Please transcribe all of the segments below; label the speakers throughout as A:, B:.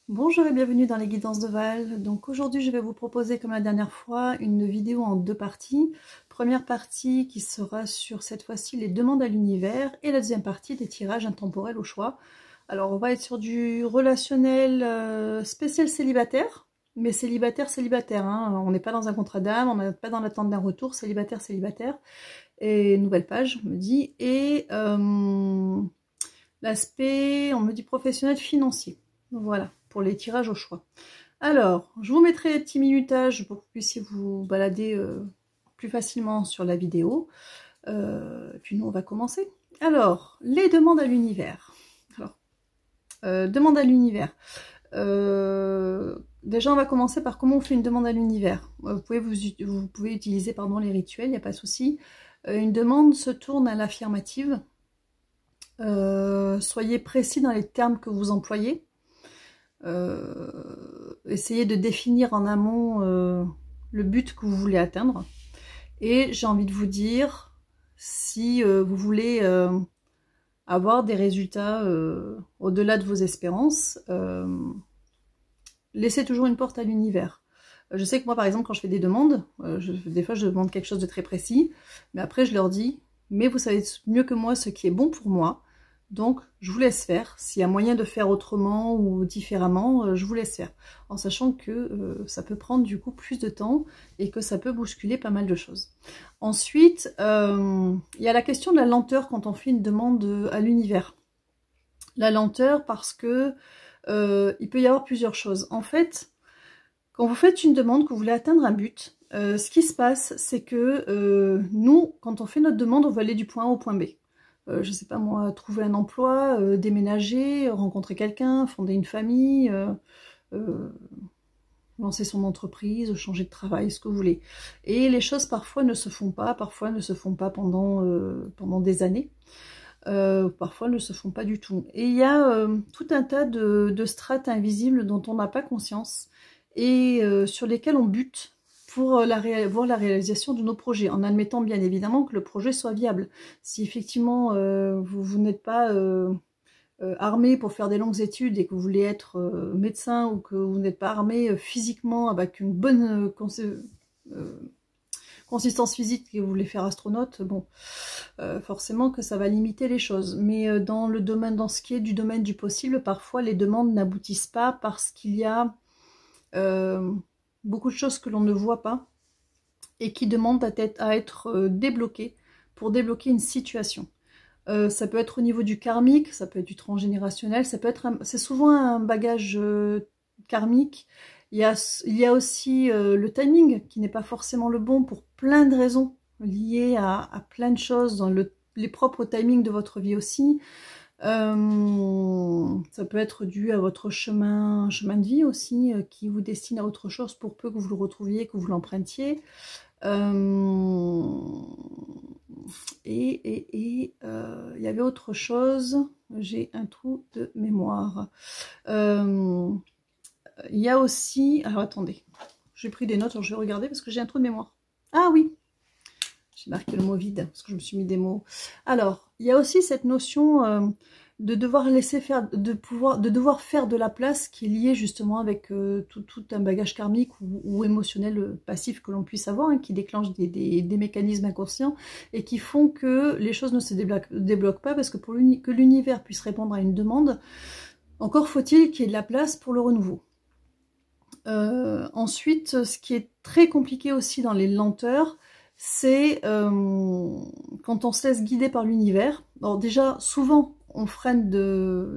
A: Bonjour et bienvenue dans les guidances de Val. Donc aujourd'hui je vais vous proposer comme la dernière fois une vidéo en deux parties. Première partie qui sera sur cette fois-ci les demandes à l'univers et la deuxième partie des tirages intemporels au choix. Alors on va être sur du relationnel spécial célibataire, mais célibataire hein. On n'est pas dans un contrat d'âme, on n'est pas dans l'attente d'un retour, célibataire. Et nouvelle page me dit, et l'aspect on me dit professionnel financier. Voilà, pour les tirages au choix. Alors, je vous mettrai des petits minutages pour que vous puissiez vous balader plus facilement sur la vidéo. Puis nous, on va commencer. Alors, les demandes à l'univers. Alors, demande à l'univers. Déjà, on va commencer par comment on fait une demande à l'univers. Vous pouvez utiliser les rituels, il n'y a pas de souci. Une demande se tourne à l'affirmative. Soyez précis dans les termes que vous employez. Essayez de définir en amont le but que vous voulez atteindre. Et j'ai envie de vous dire, si vous voulez avoir des résultats au-delà de vos espérances, laissez toujours une porte à l'univers. Je sais que moi, par exemple, quand je fais des demandes, des fois je demande quelque chose de très précis, mais après je leur dis, mais vous savez mieux que moi ce qui est bon pour moi, donc je vous laisse faire. S'il y a moyen de faire autrement ou différemment, je vous laisse faire. En sachant que ça peut prendre du coup plus de temps et que ça peut bousculer pas mal de choses. Ensuite, il y a la question de la lenteur quand on fait une demande à l'univers. La lenteur parce que il peut y avoir plusieurs choses. En fait, quand vous faites une demande, que vous voulez atteindre un but, ce qui se passe, c'est que nous, quand on fait notre demande, on veut aller du point A au point B. Je sais pas moi, trouver un emploi, déménager, rencontrer quelqu'un, fonder une famille, lancer son entreprise, changer de travail, ce que vous voulez. Et les choses parfois ne se font pas pendant des années. Parfois ne se font pas du tout. Et il y a tout un tas de strates invisibles dont on n'a pas conscience et sur lesquelles on bute pour voir la réalisation de nos projets, en admettant bien évidemment que le projet soit viable. Si effectivement vous n'êtes pas armé pour faire des longues études et que vous voulez être médecin, ou que vous n'êtes pas armé physiquement avec une bonne consistance physique et vous voulez faire astronaute, bon, forcément que ça va limiter les choses. Mais dans ce qui est du domaine du possible, parfois les demandes n'aboutissent pas parce qu'il y a beaucoup de choses que l'on ne voit pas et qui demandent à être débloquées pour débloquer une situation. Ça peut être au niveau du karmique, ça peut être du transgénérationnel, c'est souvent un bagage karmique. Il y a aussi le timing qui n'est pas forcément le bon pour plein de raisons liées à plein de choses dans les propres timings de votre vie aussi. Ça peut être dû à votre chemin de vie aussi qui vous destine à autre chose pour peu que vous le retrouviez, que vous l'empruntiez. Il y avait autre chose, j'ai un trou de mémoire. Il y a aussi, alors attendez, j'ai pris des notes, alors je vais regarder parce que j'ai un trou de mémoire. Ah oui, j'ai marqué le mot vide parce que je me suis mis des mots. Alors, il y a aussi cette notion de devoir laisser faire, de devoir faire de la place qui est liée justement avec tout un bagage karmique ou émotionnel passif que l'on puisse avoir, hein, qui déclenche des mécanismes inconscients et qui font que les choses ne se débloquent pas, parce que pour que l'univers puisse répondre à une demande, encore faut-il qu'il y ait de la place pour le renouveau. Ensuite, ce qui est très compliqué aussi dans les lenteurs, c'est quand on se laisse guider par l'univers. Alors déjà, souvent, on freine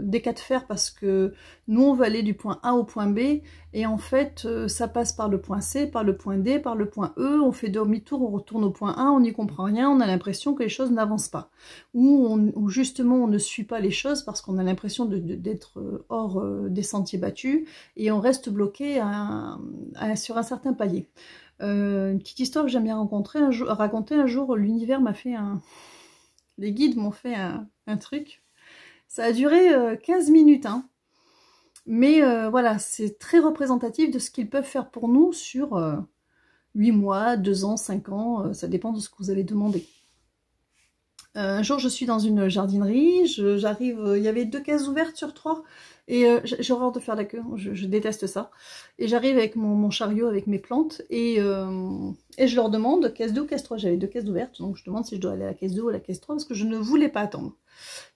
A: des cas de fer parce que nous, on veut aller du point A au point B, et en fait, ça passe par le point C, par le point D, par le point E, on fait demi-tour, on retourne au point A, on n'y comprend rien, on a l'impression que les choses n'avancent pas. Ou justement, on ne suit pas les choses parce qu'on a l'impression d'être hors des sentiers battus, et on reste bloqué sur un certain palier. Une petite histoire que j'aime bien raconter un jour, l'univers m'a fait les guides m'ont fait un truc. Ça a duré 15 minutes, hein. Mais voilà, c'est très représentatif de ce qu'ils peuvent faire pour nous sur 8 mois, 2 ans, 5 ans, ça dépend de ce que vous avez demandé. Un jour, je suis dans une jardinerie, j'arrive, il y avait 2 cases ouvertes sur 3, Et j'ai horreur de faire la queue, je déteste ça. Et j'arrive avec mon chariot, avec mes plantes, et je leur demande caisse 2 ou caisse 3. J'avais 2 caisses ouvertes, donc je demande si je dois aller à la caisse 2 ou à la caisse 3, parce que je ne voulais pas attendre.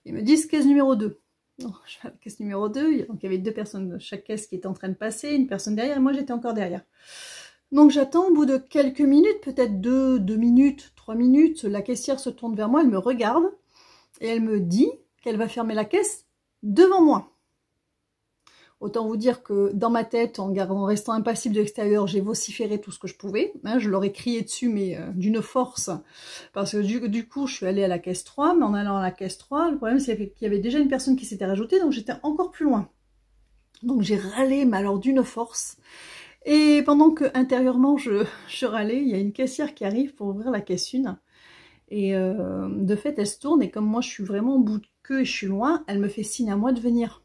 A: Ils me disent caisse numéro 2. Donc, je vais à la caisse numéro 2, donc il y avait 2 personnes de chaque caisse qui étaient en train de passer, une personne derrière, et moi j'étais encore derrière. Donc j'attends, au bout de quelques minutes, peut-être 2 minutes, 3 minutes, la caissière se tourne vers moi, elle me regarde, et elle me dit qu'elle va fermer la caisse devant moi. Autant vous dire que dans ma tête, en restant impassible de l'extérieur, j'ai vociféré tout ce que je pouvais. Hein, je leur ai crié dessus, mais d'une force. Parce que du coup, je suis allée à la caisse 3, mais en allant à la caisse 3, le problème c'est qu'il y avait déjà une personne qui s'était rajoutée, donc j'étais encore plus loin. Donc j'ai râlé, mais alors d'une force. Et pendant que intérieurement je râlais, il y a une caissière qui arrive pour ouvrir la caisse 1. Et de fait, elle se tourne, et comme moi je suis vraiment au bout de queue et je suis loin, elle me fait signe à moi de venir.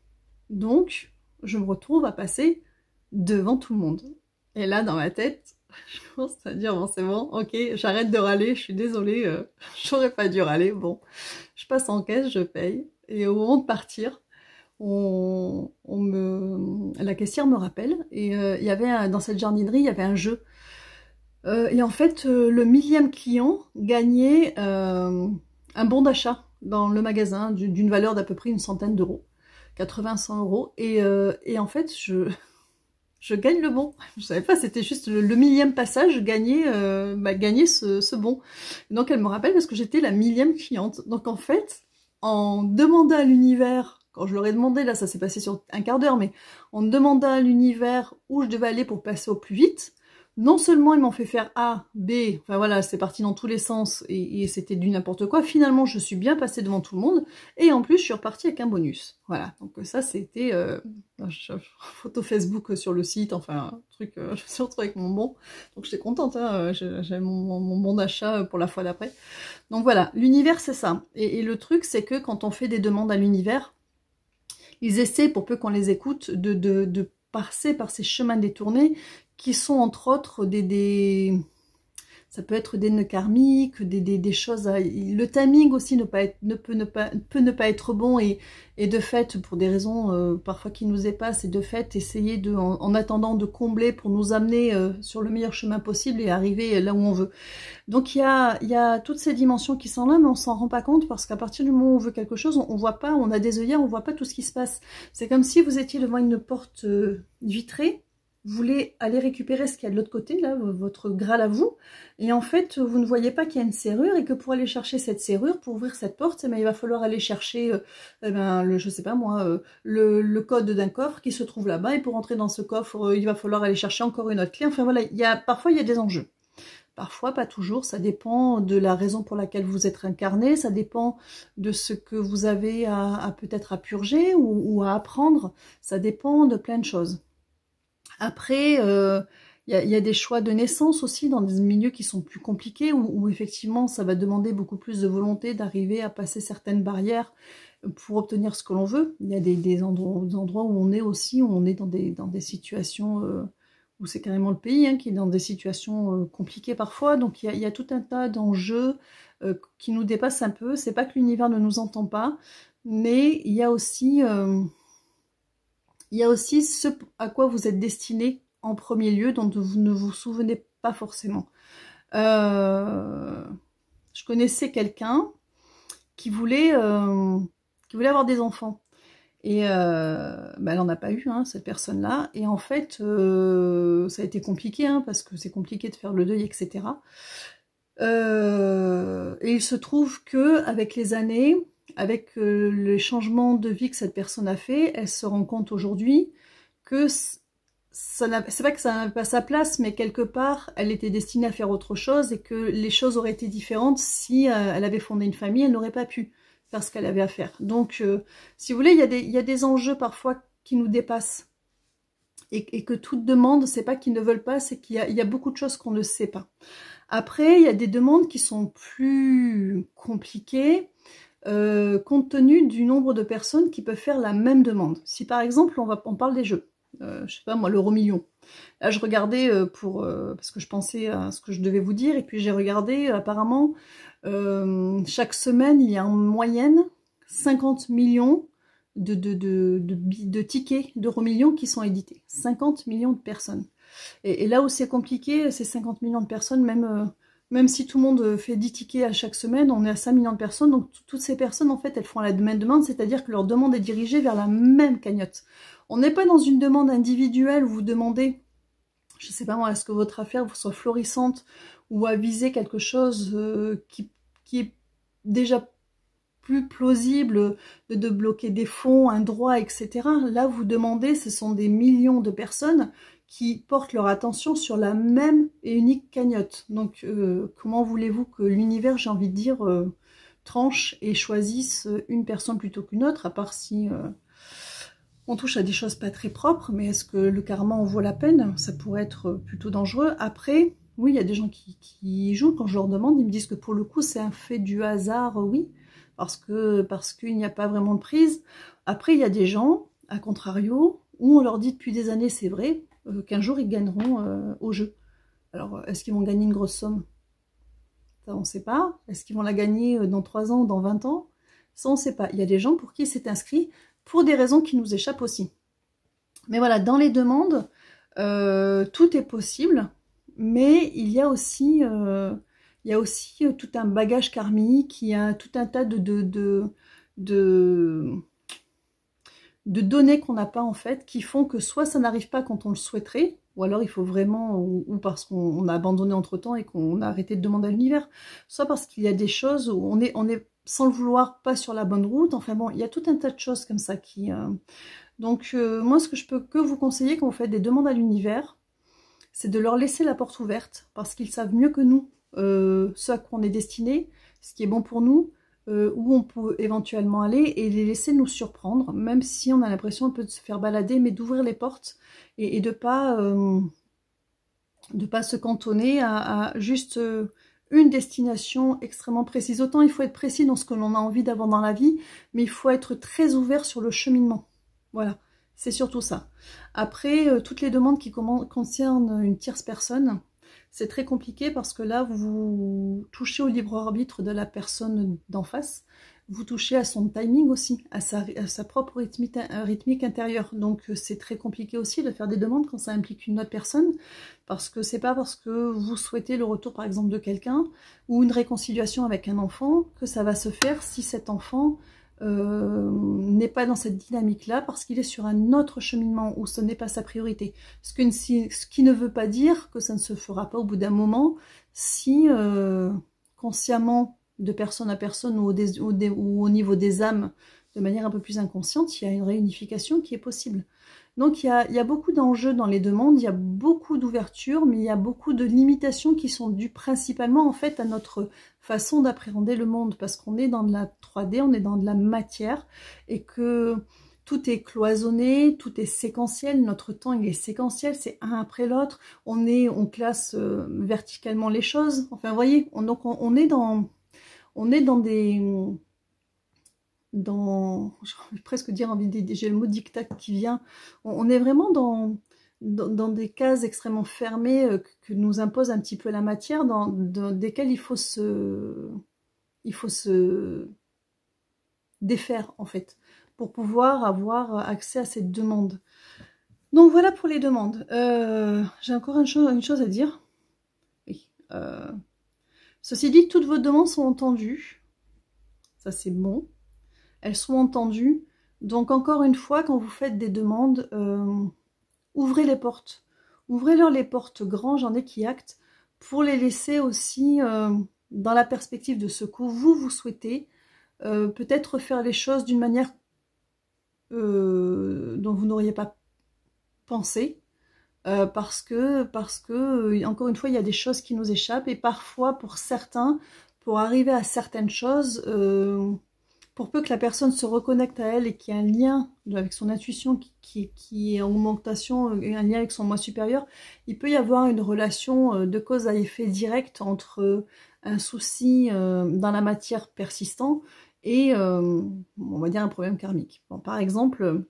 A: Donc, je me retrouve à passer devant tout le monde. Et là, dans ma tête, je commence à dire, bon, c'est bon, ok, j'arrête de râler, je suis désolée, j'aurais pas dû râler. Bon, je passe en caisse, je paye, et au moment de partir, la caissière me rappelle, et il y avait dans cette jardinerie, il y avait un jeu. Et en fait, le 1000e client gagnait un bon d'achat dans le magasin d'une valeur d'à peu près une centaine d'euros. 80-100 euros, et en fait je gagne le bon. Je savais pas, c'était juste le 1000e passage gagner ce bon. Donc elle me rappelle parce que j'étais la 1000e cliente. Donc en fait, en demandant à l'univers, quand je leur ai demandé, là ça s'est passé sur un quart d'heure, mais en demandant à l'univers où je devais aller pour passer au plus vite, non seulement ils m'ont fait faire A, B, enfin voilà, c'est parti dans tous les sens et c'était du n'importe quoi. Finalement, je suis bien passée devant tout le monde et en plus, je suis repartie avec un bonus. Voilà, donc ça, c'était photo Facebook sur le site, enfin, un truc, je me suis retrouvée avec mon bon. Donc j'étais contente, hein, j'avais mon bon d'achat pour la fois d'après. Donc voilà, l'univers, c'est ça. Et le truc, c'est que quand on fait des demandes à l'univers, ils essaient, pour peu qu'on les écoute, de passer par ces chemins détournés qui sont entre autres ça peut être des nœuds karmiques, des choses le timing aussi peut ne pas être bon et de fait, pour des raisons parfois qui nous dépassent, et de fait essayer en attendant de combler pour nous amener sur le meilleur chemin possible et arriver là où on veut. Donc il y a toutes ces dimensions qui sont là, mais on s'en rend pas compte parce qu'à partir du moment où on veut quelque chose, on voit pas, on a des œillères, on voit pas tout ce qui se passe. C'est comme si vous étiez devant une porte vitrée, vous voulez aller récupérer ce qu'il y a de l'autre côté, là, votre Graal à vous, et en fait, vous ne voyez pas qu'il y a une serrure, et que pour aller chercher cette serrure, pour ouvrir cette porte, il va falloir aller chercher, je sais pas moi, le code d'un coffre qui se trouve là-bas, et pour entrer dans ce coffre, il va falloir aller chercher encore une autre clé. Enfin voilà, parfois il y a des enjeux. Parfois, pas toujours, ça dépend de la raison pour laquelle vous êtes incarné, ça dépend de ce que vous avez peut-être à purger ou à apprendre, ça dépend de plein de choses. Après, il y a des choix de naissance aussi dans des milieux qui sont plus compliqués, où effectivement ça va demander beaucoup plus de volonté d'arriver à passer certaines barrières pour obtenir ce que l'on veut. Il y a des endroits où on est aussi, où on est dans des situations où c'est carrément le pays qui est dans des situations compliquées parfois. Donc il y a tout un tas d'enjeux qui nous dépassent un peu. C'est pas que l'univers ne nous entend pas, mais il y a aussi ce à quoi vous êtes destiné en premier lieu, dont vous ne vous souvenez pas forcément. Je connaissais quelqu'un qui voulait avoir des enfants. Et elle n'en a pas eu, cette personne-là. Et en fait, ça a été compliqué, parce que c'est compliqué de faire le deuil, etc. Et il se trouve que avec les années, avec les changements de vie que cette personne a fait, elle se rend compte aujourd'hui que c'est pas que ça n'avait pas sa place, mais quelque part, elle était destinée à faire autre chose et que les choses auraient été différentes si elle avait fondé une famille, elle n'aurait pas pu faire ce qu'elle avait à faire. Donc, si vous voulez, il y a des enjeux parfois qui nous dépassent. Et que toute demande, c'est pas qu'ils ne veulent pas, c'est qu'il y a beaucoup de choses qu'on ne sait pas. Après, il y a des demandes qui sont plus compliquées, compte tenu du nombre de personnes qui peuvent faire la même demande. Si par exemple, on parle des jeux, je sais pas moi, l'euro million. Là, je regardais parce que je pensais à ce que je devais vous dire, et puis j'ai regardé, apparemment, chaque semaine, il y a en moyenne 50 millions de tickets d'euro-millions qui sont édités. 50 millions de personnes. Et là où c'est compliqué, ces 50 millions de personnes, même si tout le monde fait 10 tickets à chaque semaine, on est à 5 millions de personnes, donc toutes ces personnes, en fait, elles font la même demande, c'est-à-dire que leur demande est dirigée vers la même cagnotte. On n'est pas dans une demande individuelle où vous demandez, je ne sais pas moi, est-ce que votre affaire soit florissante ou à viser quelque chose qui est déjà plus plausible de bloquer des fonds, un droit, etc. Là, vous demandez, ce sont des millions de personnes qui portent leur attention sur la même et unique cagnotte. Donc, comment voulez-vous que l'univers, j'ai envie de dire, tranche et choisisse une personne plutôt qu'une autre, à part si on touche à des choses pas très propres, mais est-ce que le karma en vaut la peine? Ça pourrait être plutôt dangereux. Après, oui, il y a des gens qui jouent, quand je leur demande, ils me disent que pour le coup, c'est un fait du hasard, oui, parce qu'il n'y a pas vraiment de prise. Après, il y a des gens, à contrario, où on leur dit depuis des années, c'est vrai, qu'un jour ils gagneront au jeu. Alors, est-ce qu'ils vont gagner une grosse somme? Ça, on ne sait pas. Est-ce qu'ils vont la gagner dans 3 ans ou dans 20 ans? Ça, on ne sait pas. Il y a des gens pour qui c'est inscrit, pour des raisons qui nous échappent aussi. Mais voilà, dans les demandes, tout est possible, mais il y a aussi tout un bagage karmique, il y a tout un tas de données qu'on n'a pas en fait, qui font que soit ça n'arrive pas quand on le souhaiterait, ou alors il faut vraiment, ou parce qu'on a abandonné entre-temps et qu'on a arrêté de demander à l'univers, soit parce qu'il y a des choses où on est sans le vouloir pas sur la bonne route, enfin bon, il y a tout un tas de choses comme ça qui... Donc moi ce que je peux que vous conseiller quand vous faites des demandes à l'univers, c'est de leur laisser la porte ouverte, parce qu'ils savent mieux que nous ce à quoi on est destiné, ce qui est bon pour nous, où on peut éventuellement aller, et les laisser nous surprendre, même si on a l'impression un peu de se faire balader, mais d'ouvrir les portes, et de pas se cantonner à juste une destination extrêmement précise. Autant il faut être précis dans ce que l'on a envie d'avoir dans la vie, mais il faut être très ouvert sur le cheminement. Voilà, c'est surtout ça. Après, toutes les demandes qui concernent une tierce personne, c'est très compliqué parce que là, vous touchez au libre arbitre de la personne d'en face, vous touchez à son timing aussi, à sa propre rythmique intérieure. Donc c'est très compliqué aussi de faire des demandes quand ça implique une autre personne, parce que c'est pas parce que vous souhaitez le retour par exemple de quelqu'un, ou une réconciliation avec un enfant, que ça va se faire si cet enfant n'est pas dans cette dynamique-là, parce qu'il est sur un autre cheminement où ce n'est pas sa priorité. Ce qui ne veut pas dire que ça ne se fera pas au bout d'un moment, si consciemment, de personne à personne ou au niveau des âmes, de manière un peu plus inconsciente, il y a une réunification qui est possible. Donc il y a beaucoup d'enjeux dans les demandes, il y a beaucoup d'ouverture, mais il y a beaucoup de limitations qui sont dues principalement en fait à notre façon d'appréhender le monde, parce qu'on est dans de la 3D, on est dans de la matière, et que tout est cloisonné, tout est séquentiel, notre temps il est séquentiel, c'est un après l'autre, on classe verticalement les choses, enfin vous voyez, donc on est dans j'ai presque dire j'ai le mot diktat qui vient, on est vraiment dans des cases extrêmement fermées que nous impose un petit peu la matière, dans desquelles il faut se défaire en fait, pour pouvoir avoir accès à cette demande. Donc voilà pour les demandes. J'ai encore une chose à dire. Oui. Ceci dit, toutes vos demandes sont entendues. Ça, c'est bon. Elles sont entendues. Donc, encore une fois, quand vous faites des demandes, ouvrez les portes. Ouvrez-leur les portes grands, j'en ai qui actent, pour les laisser aussi dans la perspective de ce que vous souhaitez. Peut-être faire les choses d'une manière dont vous n'auriez pas pensé. Parce que encore une fois, il y a des choses qui nous échappent, et parfois, pour certains, pour arriver à certaines choses, pour peu que la personne se reconnecte à elle et qu'il y ait un lien avec son intuition qui est en augmentation, un lien avec son moi supérieur, il peut y avoir une relation de cause à effet direct entre un souci dans la matière persistant et, on va dire, un problème karmique. Bon, par exemple,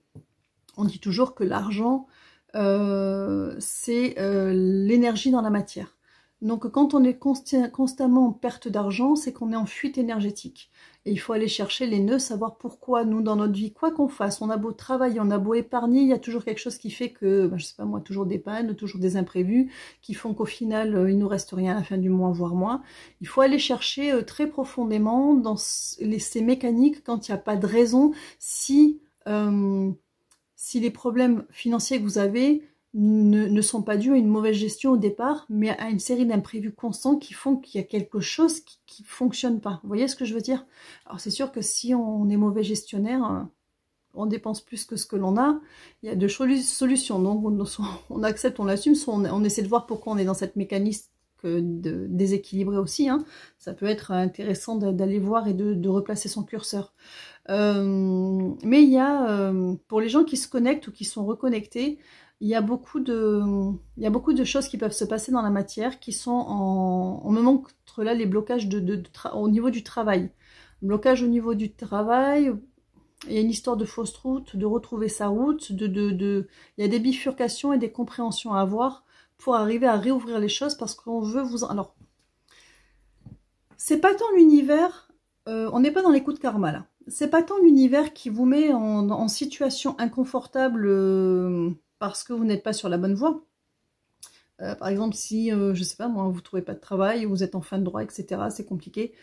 A: on dit toujours que l'argent, c'est l'énergie dans la matière. Donc quand on est constamment en perte d'argent, c'est qu'on est en fuite énergétique. Et il faut aller chercher les nœuds, savoir pourquoi nous, dans notre vie, quoi qu'on fasse, on a beau travailler, on a beau épargner, il y a toujours quelque chose qui fait que, ben, je sais pas moi, toujours des pannes, toujours des imprévus, qui font qu'au final, il nous reste rien à la fin du mois, voire moins. Il faut aller chercher très profondément dans ces mécaniques quand il n'y a pas de raison, si les problèmes financiers que vous avez ne sont pas dus à une mauvaise gestion au départ, mais à une série d'imprévus constants qui font qu'il y a quelque chose qui fonctionne pas. Vous voyez ce que je veux dire? Alors c'est sûr que si on est mauvais gestionnaire, on dépense plus que ce que l'on a, il y a deux solutions. Donc on accepte, on l'assume, soit on essaie de voir pourquoi on est dans cette mécanisme déséquilibré aussi. Hein. Ça peut être intéressant d'aller voir et de replacer son curseur. Mais il y a, pour les gens qui se connectent ou qui sont reconnectés, il y a beaucoup de choses qui peuvent se passer dans la matière qui sont on me montre là les blocages au niveau du travail. Blocage au niveau du travail, il y a une histoire de fausse route, de retrouver sa route, il y a des bifurcations et des compréhensions à avoir pour arriver à réouvrir les choses parce qu'on veut vous... Alors, c'est pas tant l'univers, on n'est pas dans les coups de karma là, c'est pas tant l'univers qui vous met en situation inconfortable parce que vous n'êtes pas sur la bonne voie. Par exemple, si, je sais pas moi, vous trouvez pas de travail, vous êtes en fin de droit, etc., c'est compliqué,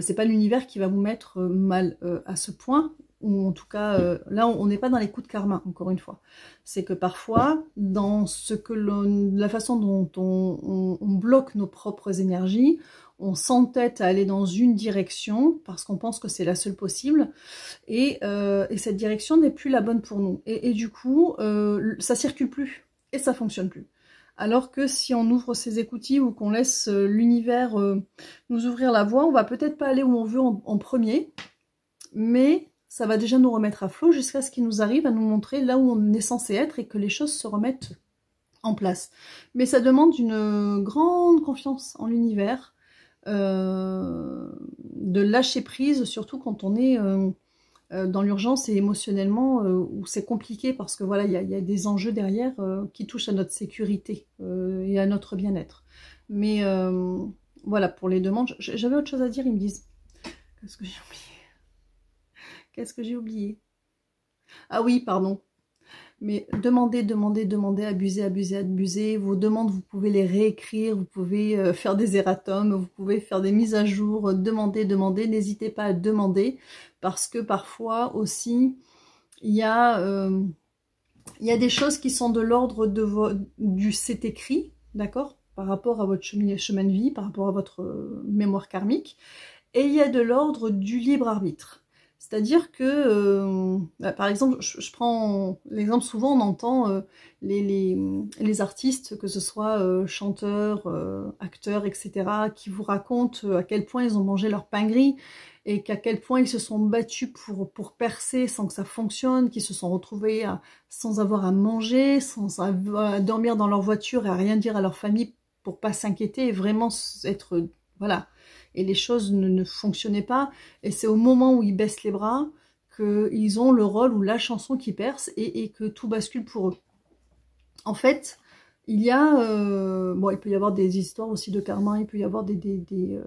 A: c'est pas l'univers qui va vous mettre mal à ce point, ou en tout cas, là, on n'est pas dans les coups de karma, encore une fois. C'est que parfois, dans la façon dont on bloque nos propres énergies, on s'entête à aller dans une direction, parce qu'on pense que c'est la seule possible, et cette direction n'est plus la bonne pour nous. Et du coup, ça circule plus, et ça fonctionne plus. Alors que si on ouvre ses écoutilles ou qu'on laisse l'univers nous ouvrir la voie, on va peut-être pas aller où on veut en premier, mais ça va déjà nous remettre à flot jusqu'à ce qu'il nous arrive à nous montrer là où on est censé être et que les choses se remettent en place. Mais ça demande une grande confiance en l'univers, de lâcher prise, surtout quand on est dans l'urgence et émotionnellement où c'est compliqué parce que voilà, il y a des enjeux derrière qui touchent à notre sécurité et à notre bien-être. Mais voilà, pour les demandes, j'avais autre chose à dire, ils me disent. Qu'est-ce que j'ai oublié? Qu'est-ce que j'ai oublié? Ah oui, pardon. Mais demandez, abusez. Vos demandes, vous pouvez les réécrire, vous pouvez faire des erratums, vous pouvez faire des mises à jour, demandez. N'hésitez pas à demander, parce que parfois aussi, il y a des choses qui sont de l'ordre du c'est écrit, d'accord, par rapport à votre chemin de vie, par rapport à votre mémoire karmique, et il y a de l'ordre du libre arbitre. C'est-à-dire que, par exemple, je prends l'exemple, souvent on entend les artistes, que ce soit chanteurs, acteurs, etc., qui vous racontent à quel point ils ont mangé leur pain gris et qu'à quel point ils se sont battus pour percer sans que ça fonctionne, qu'ils se sont retrouvés sans avoir à manger, à dormir dans leur voiture et à rien dire à leur famille pour pas s'inquiéter et vraiment être... Voilà. Et les choses ne fonctionnaient pas, et c'est au moment où ils baissent les bras qu'ils ont le rôle ou la chanson qui perce et que tout bascule pour eux. En fait, il y a... bon, il peut y avoir des histoires aussi de karma, il peut y avoir des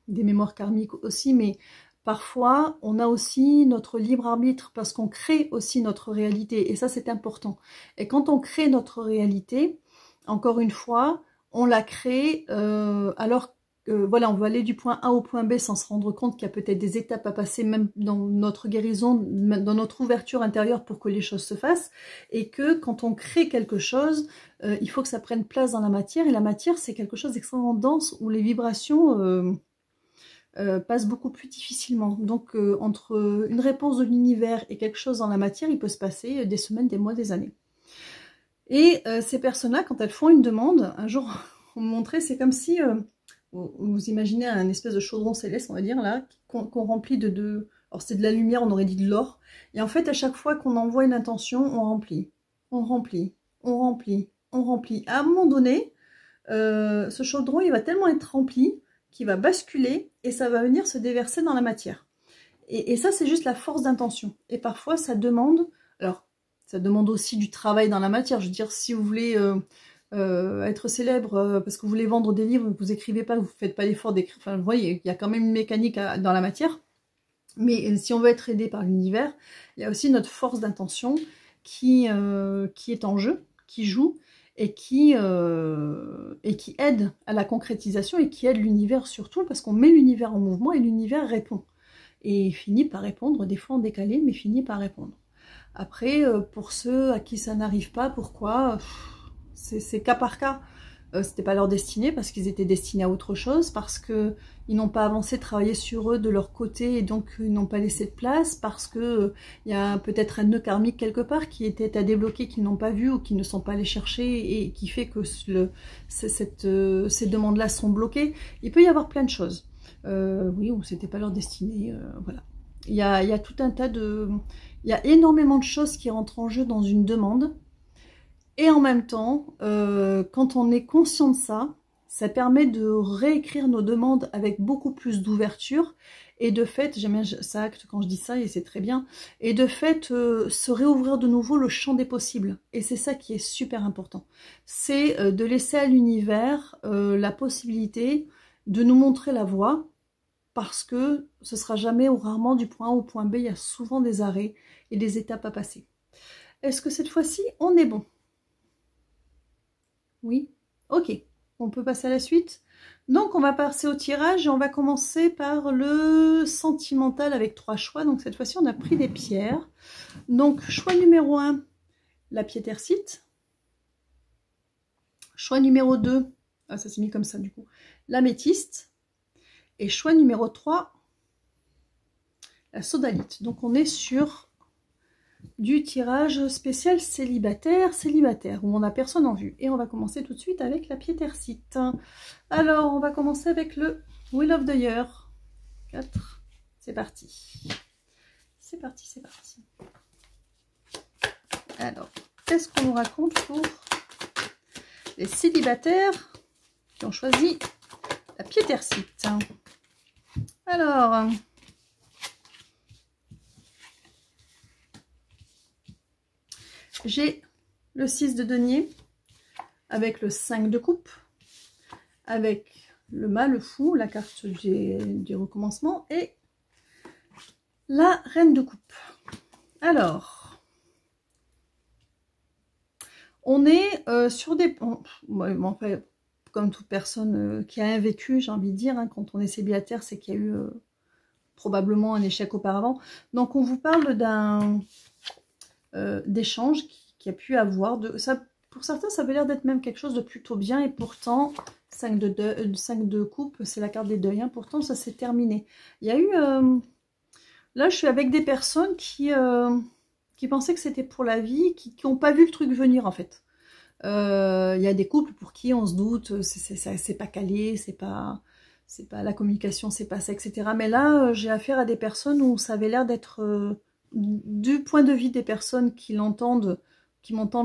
A: mémoires karmiques aussi, mais parfois, on a aussi notre libre arbitre parce qu'on crée aussi notre réalité, et ça, c'est important. Et quand on crée notre réalité, encore une fois, on la crée alors voilà, on veut aller du point A au point B sans se rendre compte qu'il y a peut-être des étapes à passer même dans notre guérison, dans notre ouverture intérieure pour que les choses se fassent, et que quand on crée quelque chose, il faut que ça prenne place dans la matière, et la matière c'est quelque chose d'extrêmement dense où les vibrations passent beaucoup plus difficilement. Donc entre une réponse de l'univers et quelque chose dans la matière, il peut se passer des semaines, des mois, des années. Et ces personnes-là, quand elles font une demande, un jour on me montrait, c'est comme si... vous imaginez un espèce de chaudron céleste, on va dire, là, qu'on remplit alors c'est de la lumière, on aurait dit de l'or. Et en fait, à chaque fois qu'on envoie une intention, on remplit. À un moment donné, ce chaudron, il va tellement être rempli qu'il va basculer et ça va venir se déverser dans la matière. Et ça, c'est juste la force d'intention. Et parfois, ça demande... Alors, ça demande aussi du travail dans la matière. Je veux dire, si vous voulez... être célèbre parce que vous voulez vendre des livres, vous écrivez pas, vous faites pas l'effort d'écrire. Enfin, vous voyez, il y a quand même une mécanique dans la matière. Mais si on veut être aidé par l'univers, il y a aussi notre force d'intention qui est en jeu, qui joue et qui aide à la concrétisation et qui aide l'univers surtout parce qu'on met l'univers en mouvement et l'univers répond. Et finit par répondre, des fois en décalé, mais finit par répondre. Après, pour ceux à qui ça n'arrive pas, pourquoi? C'est cas par cas. C'était pas leur destinée parce qu'ils étaient destinés à autre chose, parce que ils n'ont pas avancé, travaillé sur eux de leur côté et donc ils n'ont pas laissé de place, parce que il y a peut-être un nœud karmique quelque part qui était à débloquer, qu'ils n'ont pas vu ou qui ne sont pas allés chercher et qui fait que ces demandes-là sont bloquées. Il peut y avoir plein de choses. Oui, ou c'était pas leur destinée, voilà. Il y a tout un tas de... Il y a énormément de choses qui rentrent en jeu dans une demande. Et en même temps, quand on est conscient de ça, ça permet de réécrire nos demandes avec beaucoup plus d'ouverture. Et de fait, j'aime bien ça acte quand je dis ça, et c'est très bien. Et de fait, se réouvrir de nouveau le champ des possibles. Et c'est ça qui est super important. C'est de laisser à l'univers la possibilité de nous montrer la voie, parce que ce sera jamais ou rarement du point A au point B. Il y a souvent des arrêts et des étapes à passer. Est-ce que cette fois-ci, on est bon ? Oui, ok, on peut passer à la suite. Donc on va passer au tirage et on va commencer par le sentimental avec 3 choix. Donc cette fois-ci on a pris des pierres. Donc choix numéro 1, la piétersite. Choix numéro 2, ah ça s'est mis comme ça du coup, l'améthyste. Et choix numéro 3, la sodalite. Donc on est sur du tirage spécial célibataire, où on n'a personne en vue. Et on va commencer tout de suite avec la piétersite. Alors, on va commencer avec le Wheel of the Year. 4. C'est parti. C'est parti, c'est parti. Alors, qu'est-ce qu'on nous raconte pour les célibataires qui ont choisi la piétersite? Alors... j'ai le 6 de denier, avec le 5 de coupe, avec le mât, le fou, la carte du recommencement, et la reine de coupe. Alors, on est sur des... Bon, comme toute personne qui a un vécu, j'ai envie de dire, hein, quand on est célibataire, c'est qu'il y a eu probablement un échec auparavant. Donc on vous parle d'un... d'échange qui a pu avoir. Ça, pour certains, ça avait l'air d'être même quelque chose de plutôt bien, et pourtant, 5 de coupe, c'est la carte des deuils. Hein, pourtant, ça s'est terminé. Il y a eu... là, je suis avec des personnes qui pensaient que c'était pour la vie, qui n'ont pas vu le truc venir, en fait. Il y a des couples pour qui on se doute, c'est pas calé, c'est pas la communication, c'est pas ça, etc. Mais là, j'ai affaire à des personnes où ça avait l'air d'être... du point de vue des personnes qui m'entendent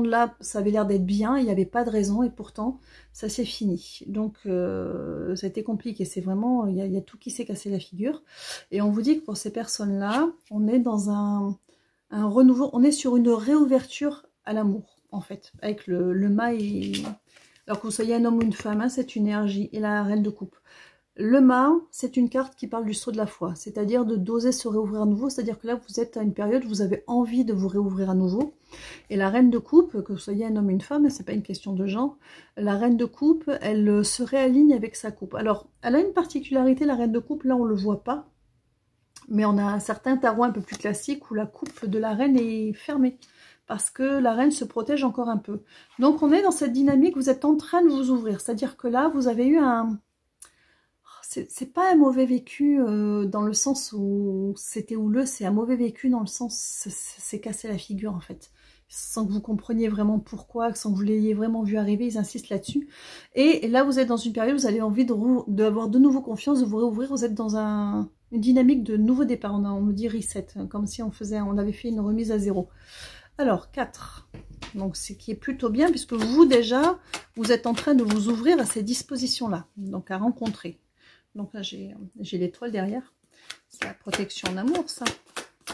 A: là, ça avait l'air d'être bien, il n'y avait pas de raison, et pourtant, ça s'est fini. Donc, ça a été compliqué, c'est vraiment, il y a tout qui s'est cassé la figure. Et on vous dit que pour ces personnes-là, on est dans un renouveau, on est sur une réouverture à l'amour, en fait, avec le mât et... Alors que vous soyez un homme ou une femme, hein, c'est une énergie, et la reine de coupe. Le mât, c'est une carte qui parle du saut de la foi, c'est-à-dire de d'oser se réouvrir à nouveau, c'est-à-dire que là, vous êtes à une période où vous avez envie de vous réouvrir à nouveau. Et la reine de coupe, que vous soyez un homme ou une femme, c'est pas une question de genre, la reine de coupe, elle se réaligne avec sa coupe. Alors, elle a une particularité, la reine de coupe, là, on le voit pas, mais on a un certain tarot un peu plus classique où la coupe de la reine est fermée, parce que la reine se protège encore un peu. Donc, on est dans cette dynamique, vous êtes en train de vous ouvrir, c'est-à-dire que là, vous avez eu un... C'est pas un mauvais vécu dans le sens où c'était houleux, c'est un mauvais vécu dans le sens c'est cassé la figure en fait. Sans que vous compreniez vraiment pourquoi, sans que vous l'ayez vraiment vu arriver, ils insistent là-dessus. Et là, vous êtes dans une période où vous avez envie d'avoir de nouveau confiance, de vous réouvrir, vous êtes dans une dynamique de nouveau départ. On me dit reset, comme si on avait fait une remise à zéro. Alors, 4. Donc, ce qui est plutôt bien, puisque vous, déjà, vous êtes en train de vous ouvrir à ces dispositions-là, donc à rencontrer. Donc là, j'ai l'étoile derrière. C'est la protection d'amour, ça.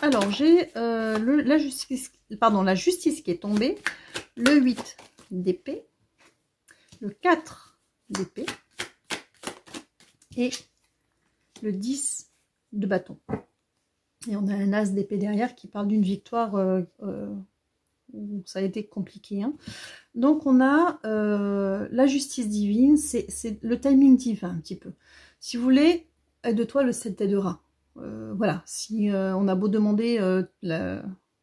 A: Alors, j'ai la justice qui est tombée. Le 8 d'épée. le 4 d'épée et le 10 de bâton. Et on a un as d'épée derrière qui parle d'une victoire où ça a été compliqué. Hein. Donc on a la justice divine, c'est le timing divin un petit peu. Si vous voulez, aide-toi le 7 de rat. Voilà, si on a beau demander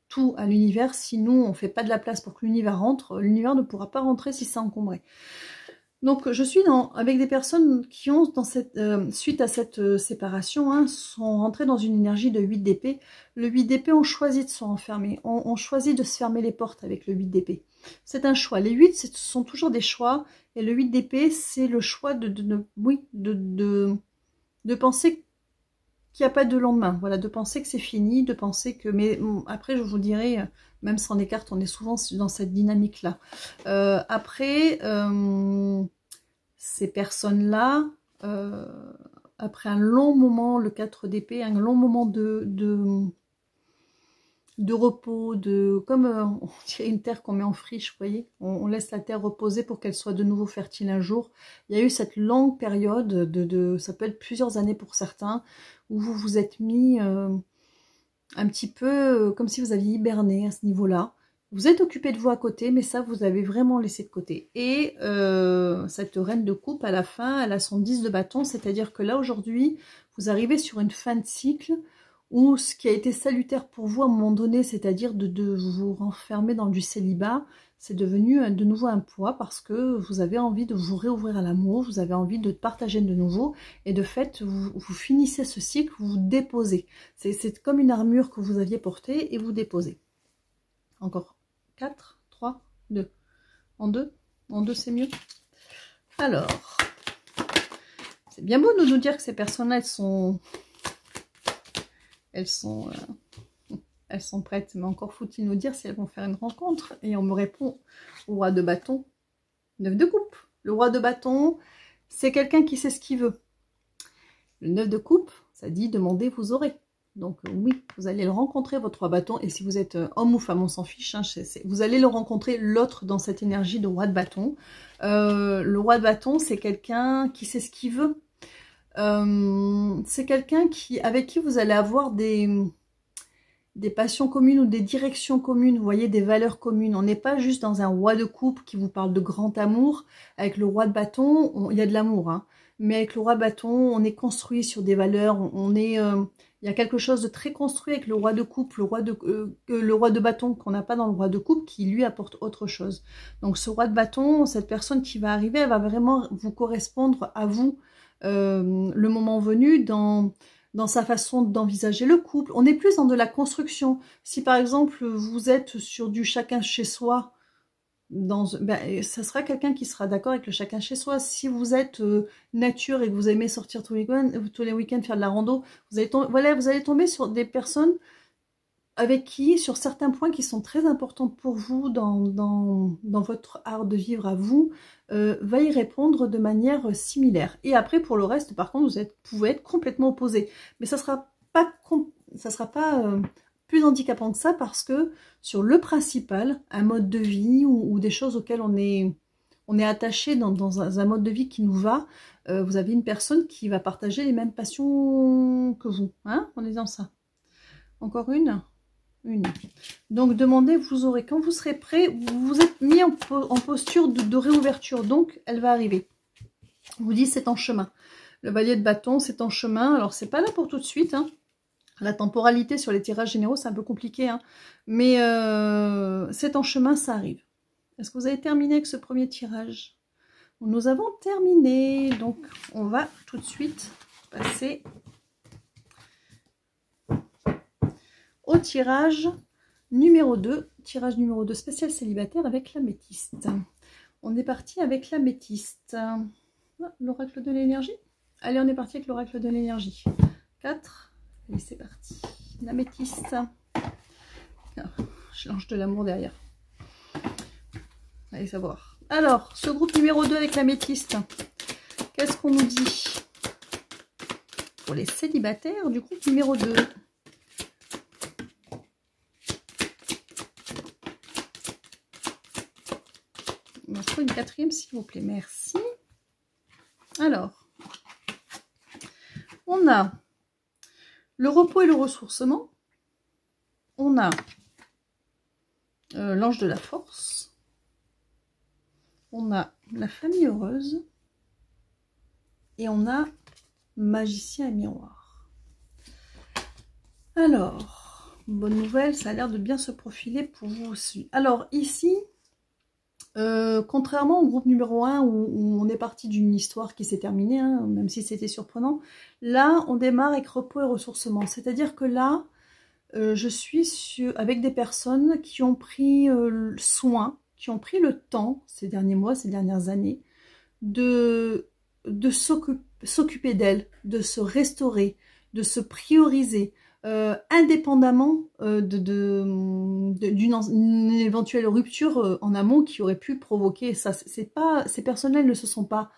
A: tout à l'univers, si nous on ne fait pas de la place pour que l'univers rentre, l'univers ne pourra pas rentrer si c'est encombré. Donc je suis avec des personnes qui ont, suite à cette séparation, hein, sont rentrées dans une énergie de 8 d'épée. Le 8 d'épée, on choisit de se renfermer, on choisit de se fermer les portes avec le 8 d'épée. C'est un choix. Les 8, ce sont toujours des choix, et le 8 d'épée, c'est le choix de penser qu'il n'y a pas de lendemain, voilà, de penser que c'est fini, de penser que... Mais après, je vous dirai, même sans les cartes, on est souvent dans cette dynamique-là. Après, ces personnes-là, après un long moment, le 4 d'épée, un long moment de repos, comme on dirait une terre qu'on met en friche, vous voyez, on laisse la terre reposer pour qu'elle soit de nouveau fertile un jour. Il y a eu cette longue période, ça peut être plusieurs années pour certains, où vous vous êtes mis un petit peu comme si vous aviez hiberné à ce niveau-là. Vous êtes occupé de vous à côté, mais ça, vous avez vraiment laissé de côté. Et cette reine de coupe, à la fin, elle a son 10 de bâton, c'est-à-dire que là, aujourd'hui, vous arrivez sur une fin de cycle où ce qui a été salutaire pour vous à un moment donné, c'est-à-dire de vous renfermer dans du célibat, c'est devenu de nouveau un poids parce que vous avez envie de vous réouvrir à l'amour, vous avez envie de partager de nouveau, et de fait, vous finissez ce cycle, vous vous déposez. C'est comme une armure que vous aviez portée et vous déposez. Encore 4, 3, 2. En 2 c'est mieux. Alors, c'est bien beau de nous dire que ces personnes-là, elles sont prêtes, mais encore faut-il nous dire si elles vont faire une rencontre. Et on me répond au roi de bâton, 9 de coupe. Le roi de bâton, c'est quelqu'un qui sait ce qu'il veut. Le 9 de coupe, ça dit demandez, vous aurez. Donc oui, vous allez le rencontrer, votre roi bâton, et si vous êtes homme ou femme, on s'en fiche, hein, vous allez le rencontrer, l'autre dans cette énergie de roi de bâton. Le roi de bâton, c'est quelqu'un qui sait ce qu'il veut. C'est quelqu'un avec qui vous allez avoir des passions communes ou des directions communes, vous voyez, des valeurs communes. On n'est pas juste dans un roi de coupe qui vous parle de grand amour. Avec le roi de bâton, il y a de l'amour, hein. Mais avec le roi de bâton, on est construit sur des valeurs, il y a quelque chose de très construit avec le roi de coupe, le roi de bâton qu'on n'a pas dans le roi de coupe, qui lui apporte autre chose. Donc ce roi de bâton, cette personne qui va arriver, elle va vraiment vous correspondre à vous le moment venu dans sa façon d'envisager le couple. On est plus dans de la construction. Si par exemple vous êtes sur du chacun chez soi, ça sera quelqu'un qui sera d'accord avec le chacun chez soi. Si vous êtes nature et que vous aimez sortir tous les week-ends faire de la rando, vous allez tomber sur des personnes avec qui, sur certains points qui sont très importants pour vous dans votre art de vivre à vous, va y répondre de manière similaire. Et après, pour le reste, par contre, vous pouvez être complètement opposé. Mais ça sera pas plus handicapant que ça, parce que sur le principal, un mode de vie ou des choses auxquelles on est attaché dans un mode de vie qui nous va, vous avez une personne qui va partager les mêmes passions que vous, hein, en disant ça. Encore une. Donc demandez, vous aurez, quand vous serez prêt, vous vous êtes mis en posture de réouverture, donc elle va arriver. Je vous dis, c'est en chemin. Le valier de bâton, c'est en chemin. Alors c'est pas là pour tout de suite, hein. La temporalité sur les tirages généraux, c'est un peu compliqué, hein. Mais c'est en chemin, ça arrive. Est-ce que vous avez terminé avec ce premier tirage? Nous avons terminé, donc on va tout de suite passer au tirage numéro 2, spécial célibataire avec l'améthyste. On est parti avec l'améthyste. L'oracle de l'énergie. Allez, on est parti avec l'oracle de l'énergie. 4, et c'est parti. L'améthyste. Je lance de l'amour derrière. Allez savoir. Alors, ce groupe numéro 2 avec l'améthyste. Qu'est-ce qu'on nous dit pour les célibataires du groupe numéro 2? faut une quatrième, s'il vous plaît. Merci. Alors, on a le repos et le ressourcement. On a l'ange de la force. On a la famille heureuse. Et on a magicien et miroir. Alors, bonne nouvelle, ça a l'air de bien se profiler pour vous aussi. Alors ici, contrairement au groupe numéro 1 où on est parti d'une histoire qui s'est terminée, hein, même si c'était surprenant, là on démarre avec repos et ressourcement. C'est-à-dire que là, je suis avec des personnes qui ont pris soin, qui ont pris le temps ces derniers mois, ces dernières années, de s'occuper d'elles, de se restaurer, de se prioriser, indépendamment d'une éventuelle rupture en amont qui aurait pu provoquer ça. Ces personnes-là ne se sont pas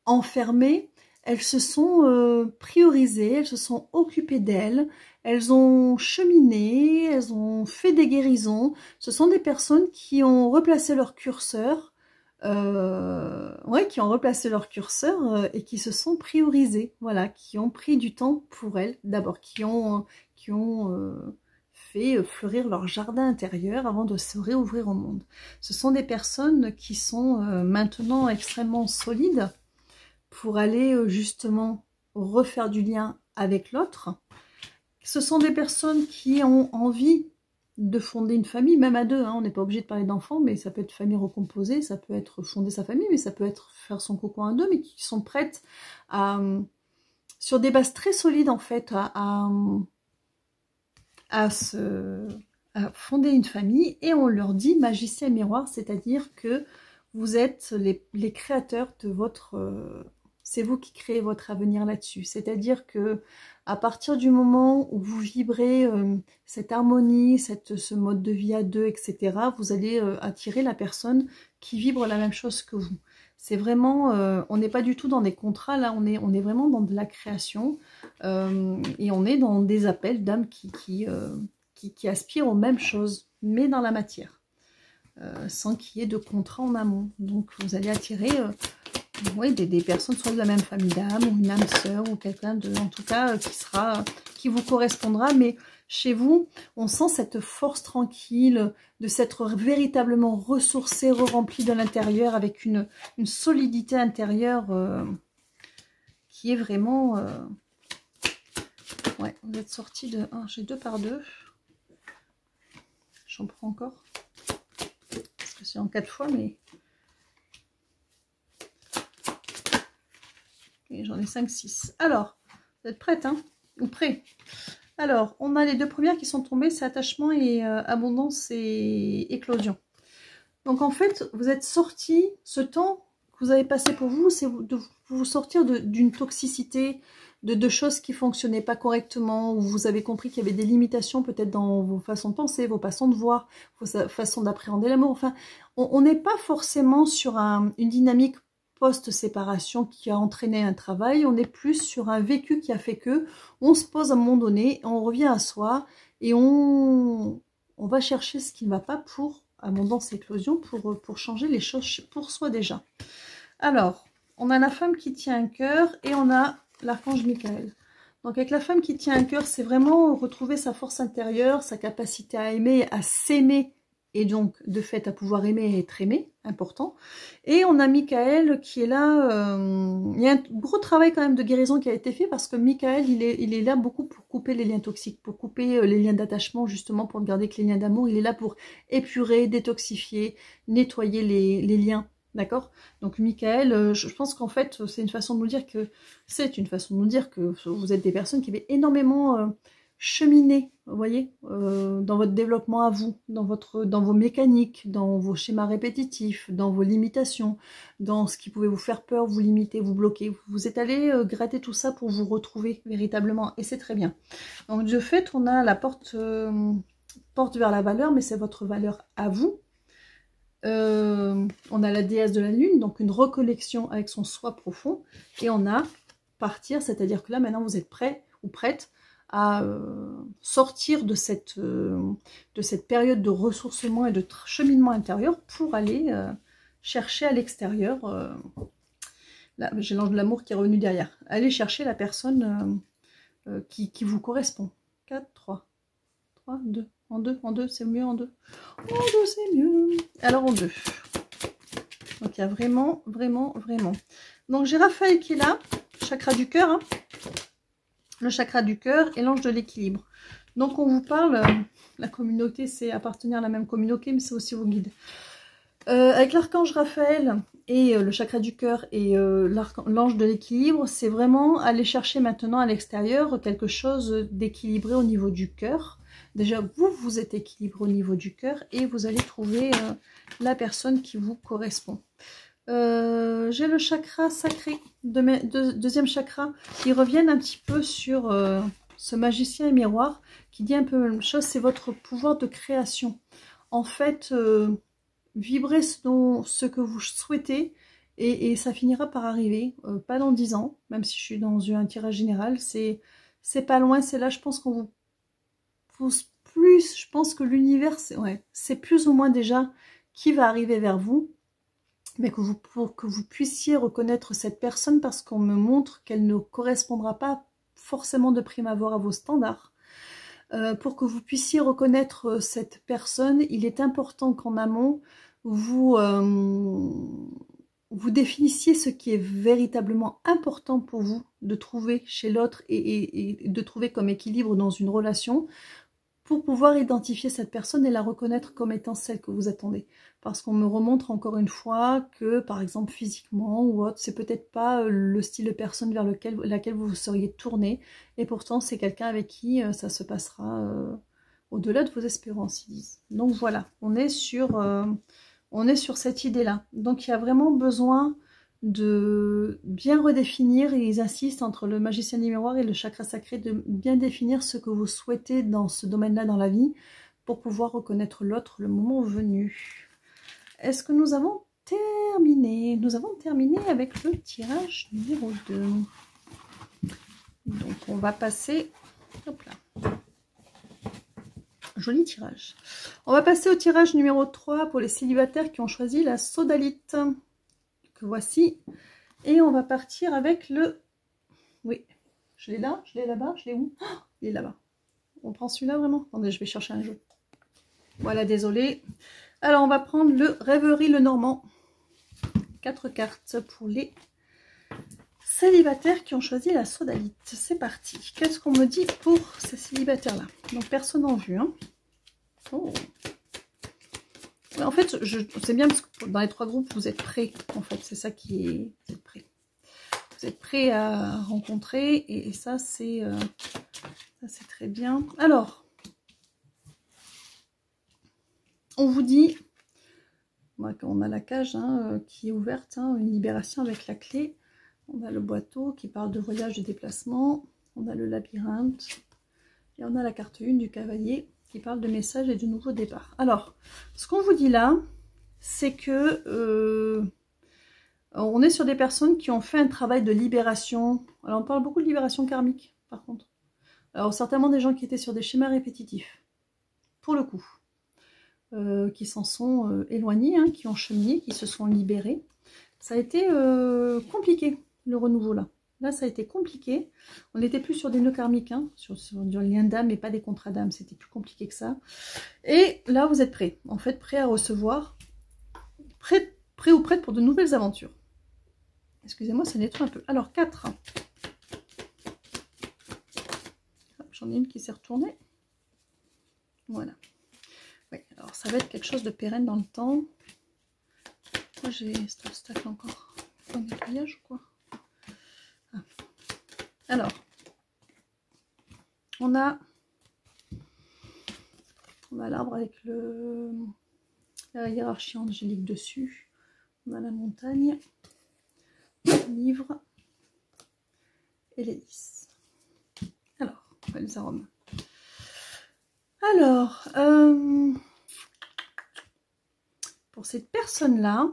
A: enfermées, elles se sont priorisées, elles se sont occupées d'elles, elles ont cheminé, elles ont fait des guérisons. Ce sont des personnes qui ont replacé leur curseur, qui ont replacé leur curseur et qui se sont priorisées, voilà, qui ont pris du temps pour elles d'abord, qui ont fait fleurir leur jardin intérieur avant de se réouvrir au monde. Ce sont des personnes qui sont maintenant extrêmement solides pour aller justement refaire du lien avec l'autre. Ce sont des personnes qui ont envie de fonder une famille, même à deux, hein. On n'est pas obligé de parler d'enfants, mais ça peut être famille recomposée, ça peut être fonder sa famille, mais ça peut être faire son cocon à deux, mais qui sont prêtes à, sur des bases très solides en fait, à fonder une famille, et on leur dit magicien et miroir, c'est-à-dire que vous êtes les créateurs de votre... c'est vous qui créez votre avenir là-dessus. C'est-à-dire que à partir du moment où vous vibrez cette harmonie, ce mode de vie à deux, etc., vous allez attirer la personne qui vibre la même chose que vous. C'est vraiment, on n'est pas du tout dans des contrats, là, on est vraiment dans de la création, et on est dans des appels d'âmes qui aspirent aux mêmes choses, mais dans la matière, sans qu'il y ait de contrat en amont. Donc vous allez attirer... oui, des personnes soit de la même famille d'âme, ou une âme sœur, ou quelqu'un en tout cas, qui vous correspondra, mais chez vous, on sent cette force tranquille, de s'être véritablement ressourcé, re-rempli de l'intérieur, avec une solidité intérieure qui est vraiment... Ouais, vous êtes sorti de... Oh, j'ai 2 par 2. J'en prends encore. Parce que c'est en 4 fois, mais... J'en ai 5, 6. Alors, vous êtes prête, hein? Ou prêts? Alors, on a les 2 premières qui sont tombées, c'est attachement et abondance et éclosion. Donc en fait, vous êtes sorti, ce temps que vous avez passé pour vous, c'est de vous sortir d'une toxicité, de choses qui ne fonctionnaient pas correctement, où vous avez compris qu'il y avait des limitations peut-être dans vos façons de penser, vos façons de voir, vos façons d'appréhender l'amour. Enfin, on n'est pas forcément sur une dynamique post-séparation qui a entraîné un travail, on est plus sur un vécu qui a fait que on se pose à un moment donné, on revient à soi et on va chercher ce qui ne va pas pour abondance et éclosion, pour changer les choses pour soi déjà. Alors, on a la femme qui tient un cœur et on a l'archange Michael. Donc avec la femme qui tient un cœur, c'est vraiment retrouver sa force intérieure, sa capacité à aimer, à s'aimer, et donc de fait à pouvoir aimer et être aimé, important. Et on a Michael qui est là, il y a un gros travail quand même de guérison qui a été fait, parce que Michael, il est là beaucoup pour couper les liens toxiques, pour couper les liens d'attachement, justement pour ne garder que les liens d'amour. Il est là pour épurer, détoxifier, nettoyer les liens, d'accord? Donc Michael, je pense qu'en fait, c'est une façon de nous dire que vous êtes des personnes qui avaient énormément... cheminer, vous voyez, dans votre développement à vous, dans vos mécaniques, dans vos schémas répétitifs, dans vos limitations, dans ce qui pouvait vous faire peur, vous limiter, vous bloquer. Vous êtes allé gratter tout ça pour vous retrouver véritablement, et c'est très bien. Donc de fait, on a la porte vers la valeur, mais c'est votre valeur à vous. On a la déesse de la lune, donc une reconnexion avec son soi profond, et on a partir, c'est-à-dire que là maintenant vous êtes prêt ou prête à sortir de cette période de ressourcement et de cheminement intérieur pour aller chercher à l'extérieur. Là, j'ai l'ange de l'amour qui est revenu derrière. Allez chercher la personne qui vous correspond. 4, 3. 3, 2. En 2, c'est mieux en 2. En 2, c'est mieux. Alors en 2. Donc il y a vraiment. Donc j'ai Raphaël qui est là, chakra du cœur. Hein. Le chakra du cœur et l'ange de l'équilibre. Donc on vous parle, la communauté, c'est appartenir à la même communauté, mais c'est aussi vos guides. Avec l'archange Raphaël et le chakra du cœur et l'ange de l'équilibre, c'est vraiment aller chercher maintenant à l'extérieur quelque chose d'équilibré au niveau du cœur. Déjà, vous êtes équilibré au niveau du cœur et vous allez trouver la personne qui vous correspond. J'ai le chakra sacré, deuxième chakra, qui reviennent un petit peu sur ce magicien et miroir, qui dit un peu la même chose, c'est votre pouvoir de création. En fait, vibrez ce que vous souhaitez et ça finira par arriver, pas dans 10 ans, même si je suis dans un tirage général, c'est pas loin, c'est là, je pense qu'on vous pousse plus, je pense que l'univers, c'est plus ou moins déjà qui va arriver vers vous, mais pour que vous puissiez reconnaître cette personne, parce qu'on me montre qu'elle ne correspondra pas forcément de prime abord à vos standards. Pour que vous puissiez reconnaître cette personne, il est important qu'en amont, vous définissiez ce qui est véritablement important pour vous de trouver chez l'autre et de trouver comme équilibre dans une relation, pour pouvoir identifier cette personne et la reconnaître comme étant celle que vous attendez. Parce qu'on me remontre encore une fois que, par exemple, physiquement ou autre, c'est peut-être pas le style de personne vers laquelle vous seriez tourné, et pourtant c'est quelqu'un avec qui ça se passera au-delà de vos espérances, ils disent. Donc voilà, on est sur cette idée-là. Donc il y a vraiment besoin de bien redéfinir, et ils insistent entre le magicien du miroir et le chakra sacré, de bien définir ce que vous souhaitez dans ce domaine-là dans la vie, pour pouvoir reconnaître l'autre le moment venu. Est-ce que nous avons terminé? Nous avons terminé avec le tirage numéro 2. Donc on va passer... Hop là. Joli tirage. On va passer au tirage numéro 3 pour les célibataires qui ont choisi la sodalite. Que voici, et on va partir avec le... Oui, je l'ai là, je l'ai là-bas, je l'ai où? Oh, il est là-bas. On prend celui-là vraiment? Attendez, je vais chercher un jeu. Voilà, désolé. Alors, on va prendre le Rêverie le Normand. 4 cartes pour les célibataires qui ont choisi la sodalite. C'est parti. Qu'est-ce qu'on me dit pour ces célibataires-là? Donc, personne en vue. Hein. Oh. En fait, c'est bien parce que dans les 3 groupes, vous êtes prêts. En fait, c'est ça qui est... Vous êtes prêts. Vous êtes prêts à rencontrer. Et ça, c'est très bien. Alors, on vous dit... On a la cage hein, qui est ouverte. Hein, une libération avec la clé. On a le boiteau qui parle de voyage, de déplacement. On a le labyrinthe. Et on a la carte 1 du cavalier, qui parle de messages et de nouveaux départs. Alors, ce qu'on vous dit là, c'est que on est sur des personnes qui ont fait un travail de libération. Alors, on parle beaucoup de libération karmique, par contre. Alors, certainement des gens qui étaient sur des schémas répétitifs, pour le coup, qui s'en sont éloignés, hein, qui ont cheminé, qui se sont libérés. Ça a été compliqué, le renouveau là. Là, ça a été compliqué. On n'était plus sur des nœuds karmiques, hein, sur du lien d'âme et pas des contrats d'âme. C'était plus compliqué que ça. Et là, vous êtes prêts. En fait, prêts à recevoir. Prêts ou prêtes pour de nouvelles aventures. Excusez-moi, ça nettoie un peu. Alors, 4. J'en ai une qui s'est retournée. Voilà. Oui, alors ça va être quelque chose de pérenne dans le temps. Moi, j'ai cet obstacle encore. Pas de nettoyage ou quoi? Alors, on a l'arbre avec la hiérarchie angélique dessus. On a la montagne, le livre et les 10. Alors, les arômes. Alors, pour cette personne-là,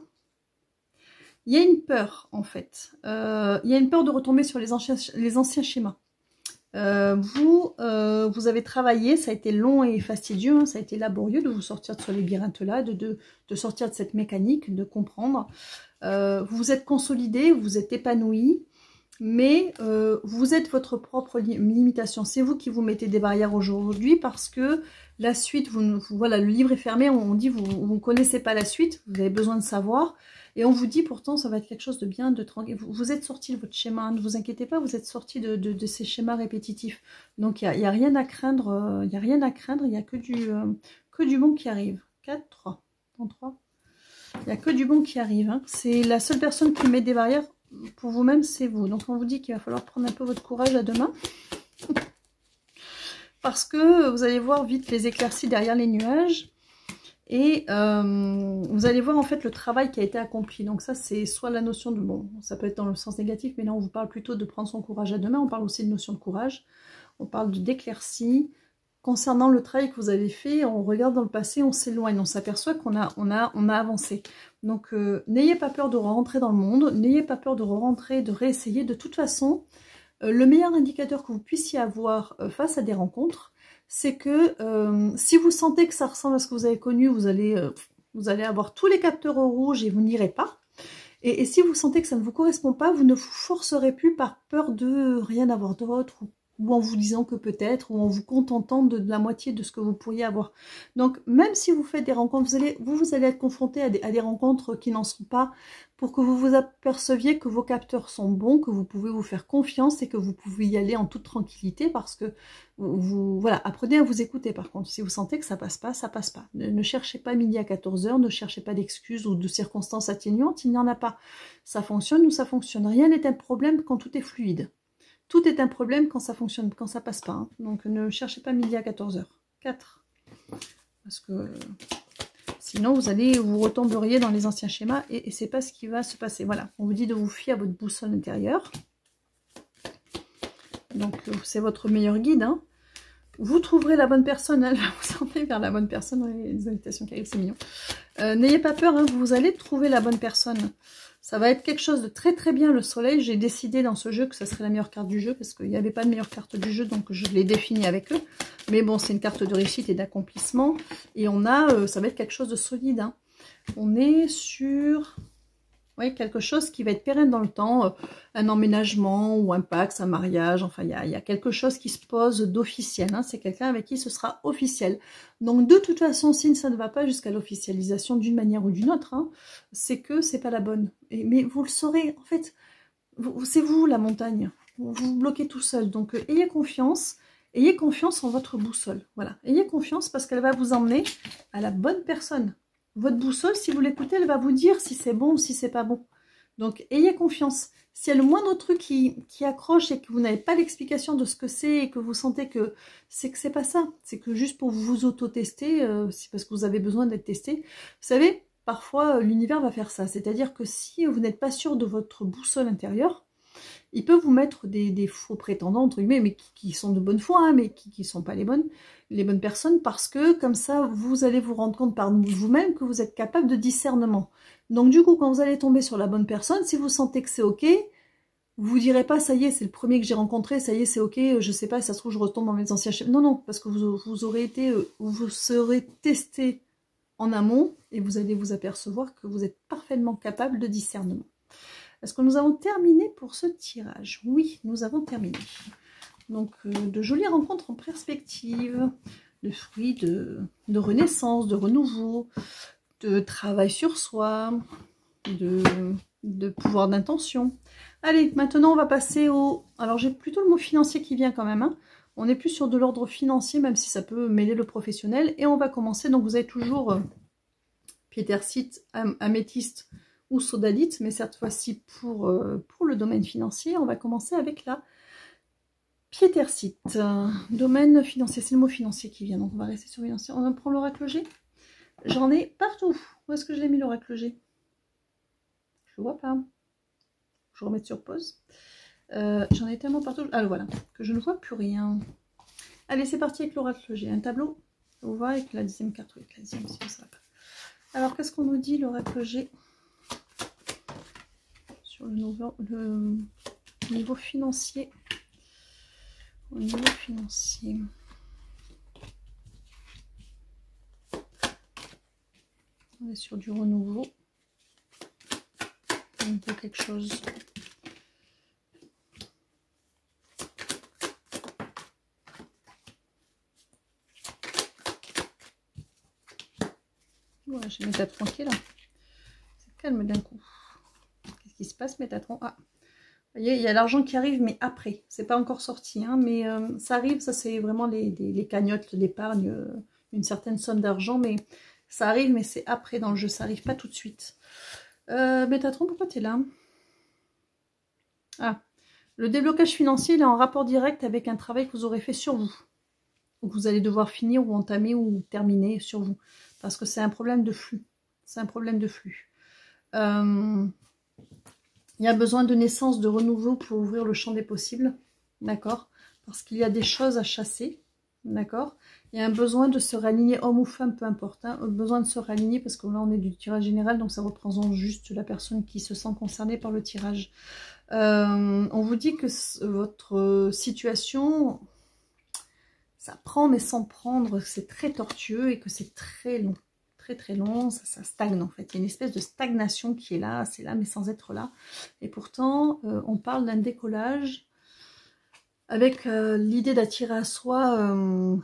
A: il y a une peur, en fait. Il y a une peur de retomber sur les anciens schémas. Vous avez travaillé, ça a été long et fastidieux, hein, ça a été laborieux de vous sortir de ce labyrinthe-là, de sortir de cette mécanique, de comprendre. Vous vous êtes consolidé, vous êtes épanoui, mais vous êtes votre propre limitation. C'est vous qui vous mettez des barrières aujourd'hui parce que la suite, voilà, le livre est fermé, on dit vous ne connaissez pas la suite, vous avez besoin de savoir. Et on vous dit pourtant ça va être quelque chose de bien, de tranquille. Vous êtes sorti de votre schéma, ne vous inquiétez pas, vous êtes sorti de ces schémas répétitifs. Donc il y a rien à craindre, il n'y a rien à craindre, il n'y a que du bon qui arrive. 4, 3, 33. Il n'y a que du bon qui arrive. Hein. C'est la seule personne qui met des barrières pour vous-même, c'est vous. Donc on vous dit qu'il va falloir prendre un peu votre courage à deux mains. Parce que vous allez voir vite les éclaircies derrière les nuages. Et vous allez voir en fait le travail qui a été accompli. Donc ça c'est soit la notion de, bon ça peut être dans le sens négatif, mais là on vous parle plutôt de prendre son courage à deux mains. On parle aussi de notion de courage, on parle d'éclaircie. Concernant le travail que vous avez fait, on regarde dans le passé, on s'éloigne, on s'aperçoit qu'on a avancé. Donc n'ayez pas peur de rentrer dans le monde, n'ayez pas peur de rentrer, de réessayer. De toute façon, le meilleur indicateur que vous puissiez avoir face à des rencontres, c'est que si vous sentez que ça ressemble à ce que vous avez connu, vous allez avoir tous les capteurs au rouge et vous n'irez pas. Et si vous sentez que ça ne vous correspond pas, vous ne vous forcerez plus par peur de rien avoir d'autre, ou en vous disant que peut-être, ou en vous contentant de la moitié de ce que vous pourriez avoir. Donc même si vous faites des rencontres, vous allez être confronté à des rencontres qui n'en sont pas, pour que vous vous aperceviez que vos capteurs sont bons, que vous pouvez vous faire confiance et que vous pouvez y aller en toute tranquillité, parce que voilà, apprenez à vous écouter. Par contre, si vous sentez que ça passe pas, ça passe pas. Ne cherchez pas midi à 14 h, ne cherchez pas d'excuses ou de circonstances atténuantes, il n'y en a pas. Ça fonctionne ou ça fonctionne. Rien n'est un problème quand tout est fluide. Tout est un problème quand ça fonctionne, quand ça passe pas. Hein. Donc ne cherchez pas midi à 14 h. 4. Parce que sinon vous retomberiez dans les anciens schémas et c'est pas ce qui va se passer. Voilà, on vous dit de vous fier à votre boussole intérieure. Donc c'est votre meilleur guide. Hein. Vous trouverez la bonne personne, elle va vous emmener vers la bonne personne. Les invitations qui arrivent, c'est mignon. N'ayez pas peur, hein, vous allez trouver la bonne personne. Ça va être quelque chose de très très bien, le soleil. J'ai décidé dans ce jeu que ça serait la meilleure carte du jeu, parce qu'il n'y avait pas de meilleure carte du jeu, donc je l'ai définie avec eux. Mais bon, c'est une carte de réussite et d'accomplissement. Et on a, ça va être quelque chose de solide. Hein. On est sur... Oui, quelque chose qui va être pérenne dans le temps, un emménagement ou un pax, un mariage, enfin il y a quelque chose qui se pose d'officiel, hein. C'est quelqu'un avec qui ce sera officiel. Donc de toute façon, si ça ne va pas jusqu'à l'officialisation d'une manière ou d'une autre, hein, c'est que c'est pas la bonne. Mais vous le saurez, en fait, c'est vous la montagne, vous vous bloquez tout seul, donc ayez confiance en votre boussole, voilà, ayez confiance parce qu'elle va vous emmener à la bonne personne. Votre boussole, si vous l'écoutez, elle va vous dire si c'est bon ou si c'est pas bon. Donc, ayez confiance. S'il y a le moindre truc qui accroche et que vous n'avez pas l'explication de ce que c'est et que vous sentez que c'est pas ça, c'est que juste pour vous auto-tester, c'est parce que vous avez besoin d'être testé. Vous savez, parfois, l'univers va faire ça. C'est-à-dire que si vous n'êtes pas sûr de votre boussole intérieure, il peut vous mettre des faux prétendants, entre guillemets, mais qui sont de bonne foi, hein, mais qui ne sont pas les bonnes personnes, parce que comme ça, vous allez vous rendre compte par vous-même que vous êtes capable de discernement. Donc du coup, quand vous allez tomber sur la bonne personne, si vous sentez que c'est ok, vous direz pas, ça y est, c'est le premier que j'ai rencontré, ça y est, c'est ok, je sais pas, ça se trouve, je retombe dans mes anciens schémas. Non, non, parce que vous serez testé en amont, et vous allez vous apercevoir que vous êtes parfaitement capable de discernement. Est-ce que nous avons terminé pour ce tirage? Oui, nous avons terminé. Donc, de jolies rencontres en perspective, de fruits de renaissance, de renouveau, de travail sur soi, de pouvoir d'intention. Allez, maintenant, on va passer au... Alors, j'ai plutôt le mot financier qui vient quand même. Hein. On est plus sur de l'ordre financier, même si ça peut mêler le professionnel. Et on va commencer. Donc, vous avez toujours piétercite, améthyste ou sodalite, mais cette fois-ci pour le domaine financier, on va commencer avec la piétercite. Domaine financier, c'est le mot financier qui vient, donc on va rester sur financier. On prend l'oracle G. J'en ai partout. Où est-ce que je l'ai mis l'oracle G? Je le vois pas. Je vais remettre sur pause. J'en ai tellement partout. Ah voilà, que je ne vois plus rien. Allez, c'est parti avec l'oracle G. Un tableau, on voit avec la 10e carte, oui, avec la 10e, si ça va pas. Alors, qu'est-ce qu'on nous dit l'oracle G sur le niveau financier? Au niveau financier. On est sur du renouveau. Un peu quelque chose. Ouais, je vais Métatron qui est là. C'est calme d'un coup. Qu'est-ce qui se passe, Métatron? Ah, vous voyez, il y a l'argent qui arrive, mais après. C'est pas encore sorti, hein, mais ça arrive. Ça, c'est vraiment les cagnottes, l'épargne, une certaine somme d'argent, mais ça arrive, mais c'est après dans le jeu. Ça arrive pas tout de suite. Métatron, pourquoi tu es là? Ah, le déblocage financier, il est en rapport direct avec un travail que vous aurez fait sur vous. Ou que vous allez devoir finir ou entamer ou terminer sur vous. Parce que c'est un problème de flux. C'est un problème de flux. Il y a besoin de naissance, de renouveau pour ouvrir le champ des possibles. D'accord? Parce qu'il y a des choses à chasser. D'accord? Il y a un besoin de se réaligner, homme ou femme, peu importe. Hein, besoin de se réaligner parce que là, on est du tirage général. Donc, ça représente juste la personne qui se sent concernée par le tirage. On vous dit que votre situation, ça prend mais sans prendre, c'est très tortueux et que c'est très long. Très long, ça stagne en fait. Il y a une espèce de stagnation qui est là, c'est là mais sans être là. Et pourtant, on parle d'un décollage avec l'idée d'attirer à soi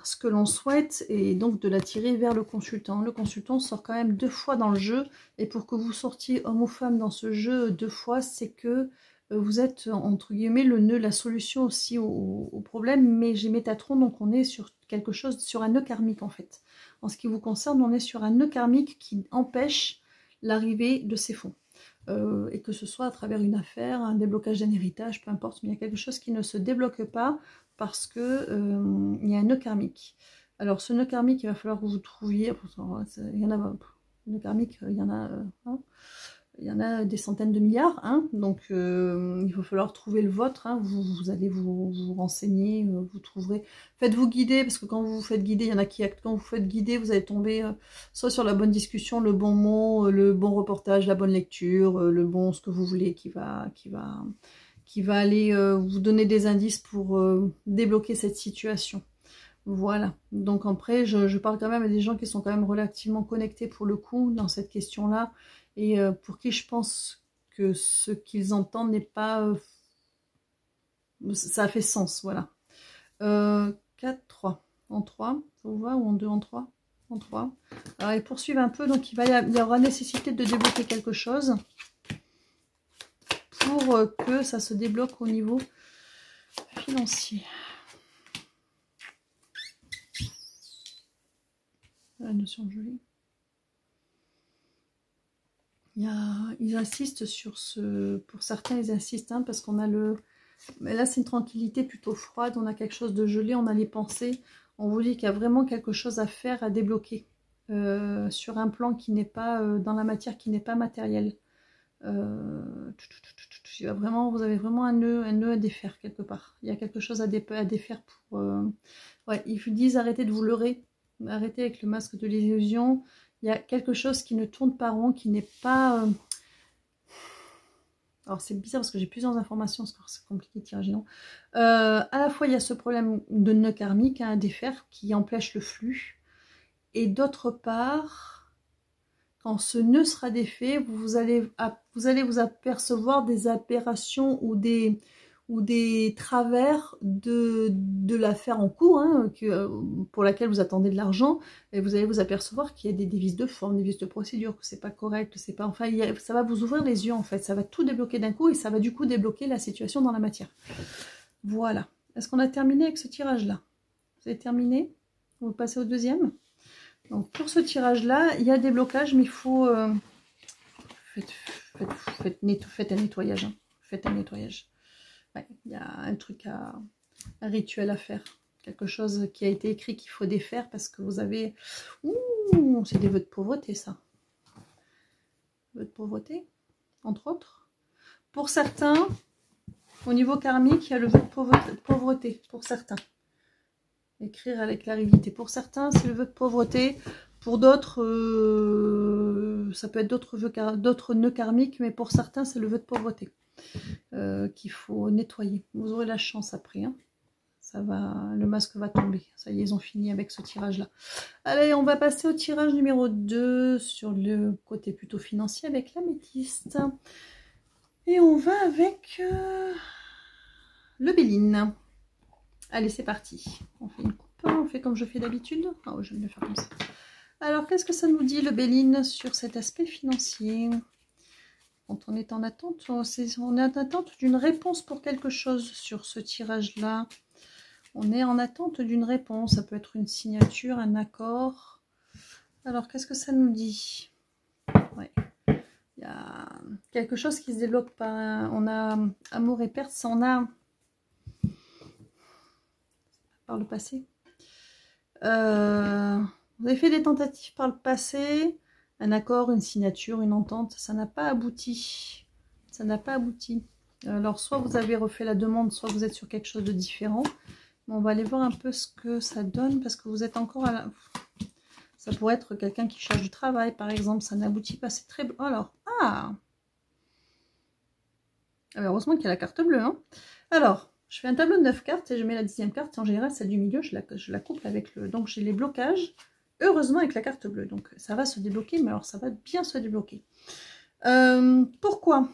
A: ce que l'on souhaite et donc de l'attirer vers le consultant. Le consultant sort quand même 2 fois dans le jeu et pour que vous sortiez homme ou femme dans ce jeu 2 fois, c'est que vous êtes entre guillemets le nœud, la solution aussi au problème, mais j'ai Métatron, donc on est sur quelque chose, sur un nœud karmique en fait. En ce qui vous concerne, on est sur un nœud karmique qui empêche l'arrivée de ces fonds. Et que ce soit à travers une affaire, un déblocage d'un héritage, peu importe, mais il y a quelque chose qui ne se débloque pas parce que il y a un nœud karmique. Alors ce nœud karmique, il va falloir que vous trouviez, il y en a, nœud karmique, il y en a, hein, il y en a des centaines de milliards, hein, donc il va falloir trouver le vôtre, hein, vous allez vous renseigner, vous trouverez, faites-vous guider, parce que quand vous vous faites guider, il y en a qui, quand vous vous faites guider, vous allez tomber soit sur la bonne discussion, le bon mot, le bon reportage, la bonne lecture, le bon ce que vous voulez, qui va aller vous donner des indices pour débloquer cette situation. Voilà, donc après, je parle quand même à des gens qui sont quand même relativement connectés pour le coup, dans cette question-là, et pour qui je pense que ce qu'ils entendent n'est pas... ça fait sens, voilà. 4, 3. En 3, ça vous va? Ou en 2, en 3? En 3. Alors, ils poursuivent un peu, donc il y aura nécessité de débloquer quelque chose pour que ça se débloque au niveau financier. La notion de jolie. Ils insistent sur ce... Pour certains, ils insistent, hein, parce qu'on a le... Mais là, c'est une tranquillité plutôt froide. On a quelque chose de gelé, on a les pensées. On vous dit qu'il y a vraiment quelque chose à faire, à débloquer. Sur un plan qui n'est pas... dans la matière qui n'est pas matérielle. Vous avez vraiment un nœud à défaire quelque part. Il y a quelque chose à défaire pour... Ouais, ils vous disent arrêtez de vous leurrer. Arrêtez avec le masque de l'illusion. Il y a quelque chose qui ne tourne pas rond, qui n'est pas... Alors c'est bizarre parce que j'ai plusieurs informations, parce que c'est compliqué de tirer, non. À la fois il y a ce problème de nœud karmique à défaire qui empêche le flux. Et d'autre part, quand ce nœud sera défait, vous allez vous apercevoir des aberrations ou des travers de l'affaire en cours, hein, pour laquelle vous attendez de l'argent, et vous allez vous apercevoir qu'il y a des vices de forme, des vices de procédure, que c'est pas correct, que c'est pas... Enfin, ça va vous ouvrir les yeux, en fait. Ça va tout débloquer d'un coup, et ça va du coup débloquer la situation dans la matière. Voilà. Est-ce qu'on a terminé avec ce tirage-là? Vous avez terminé? On va passer au deuxième. Donc, pour ce tirage-là, il y a des blocages, mais il faut... Faites un nettoyage. Hein. Faites un nettoyage. Ouais, il y a un truc un rituel à faire. Quelque chose qui a été écrit qu'il faut défaire parce que vous avez... Ouh, c'est des vœux de pauvreté, ça. Vœux de pauvreté, entre autres. Pour certains, au niveau karmique, il y a le vœu de pauvreté, pour certains. Écrire avec clarivité. Pour certains, c'est le vœu de pauvreté. Pour d'autres, ça peut être d'autres nœuds karmiques, mais pour certains, c'est le vœu de pauvreté qu'il faut nettoyer. Vous aurez la chance après. Hein. Ça va, le masque va tomber. Ça y est, ils ont fini avec ce tirage-là. Allez, on va passer au tirage numéro 2 sur le côté plutôt financier avec l'améthyste. Et on va avec le Béline. Allez, c'est parti. On fait une coupe, on fait comme je fais d'habitude. Ah oui, j'aime bien faire comme ça. Alors, qu'est-ce que ça nous dit, le Béline, sur cet aspect financier? Quand on est en attente, on est en attente d'une réponse pour quelque chose sur ce tirage-là. On est en attente d'une réponse. Ça peut être une signature, un accord. Alors, qu'est-ce que ça nous dit? Ouais. Il y a quelque chose qui se débloque par... On a amour et perte, ça on a... Par le passé. Vous avez fait des tentatives par le passé. Un accord, une signature, une entente. Ça n'a pas abouti. Ça n'a pas abouti. Alors, soit vous avez refait la demande, soit vous êtes sur quelque chose de différent. On va aller voir un peu ce que ça donne, parce que vous êtes encore à la... Ça pourrait être quelqu'un qui cherche du travail, par exemple. Ça n'aboutit pas, c'est très... Alors, heureusement qu'il y a la carte bleue. Hein. Alors, je fais un tableau de 9 cartes et je mets la 10e carte. En général, celle du milieu, je la couple avec le... Donc, j'ai les blocages, heureusement, avec la carte bleue. Donc, ça va se débloquer, mais alors, ça va bien se débloquer. Pourquoi ?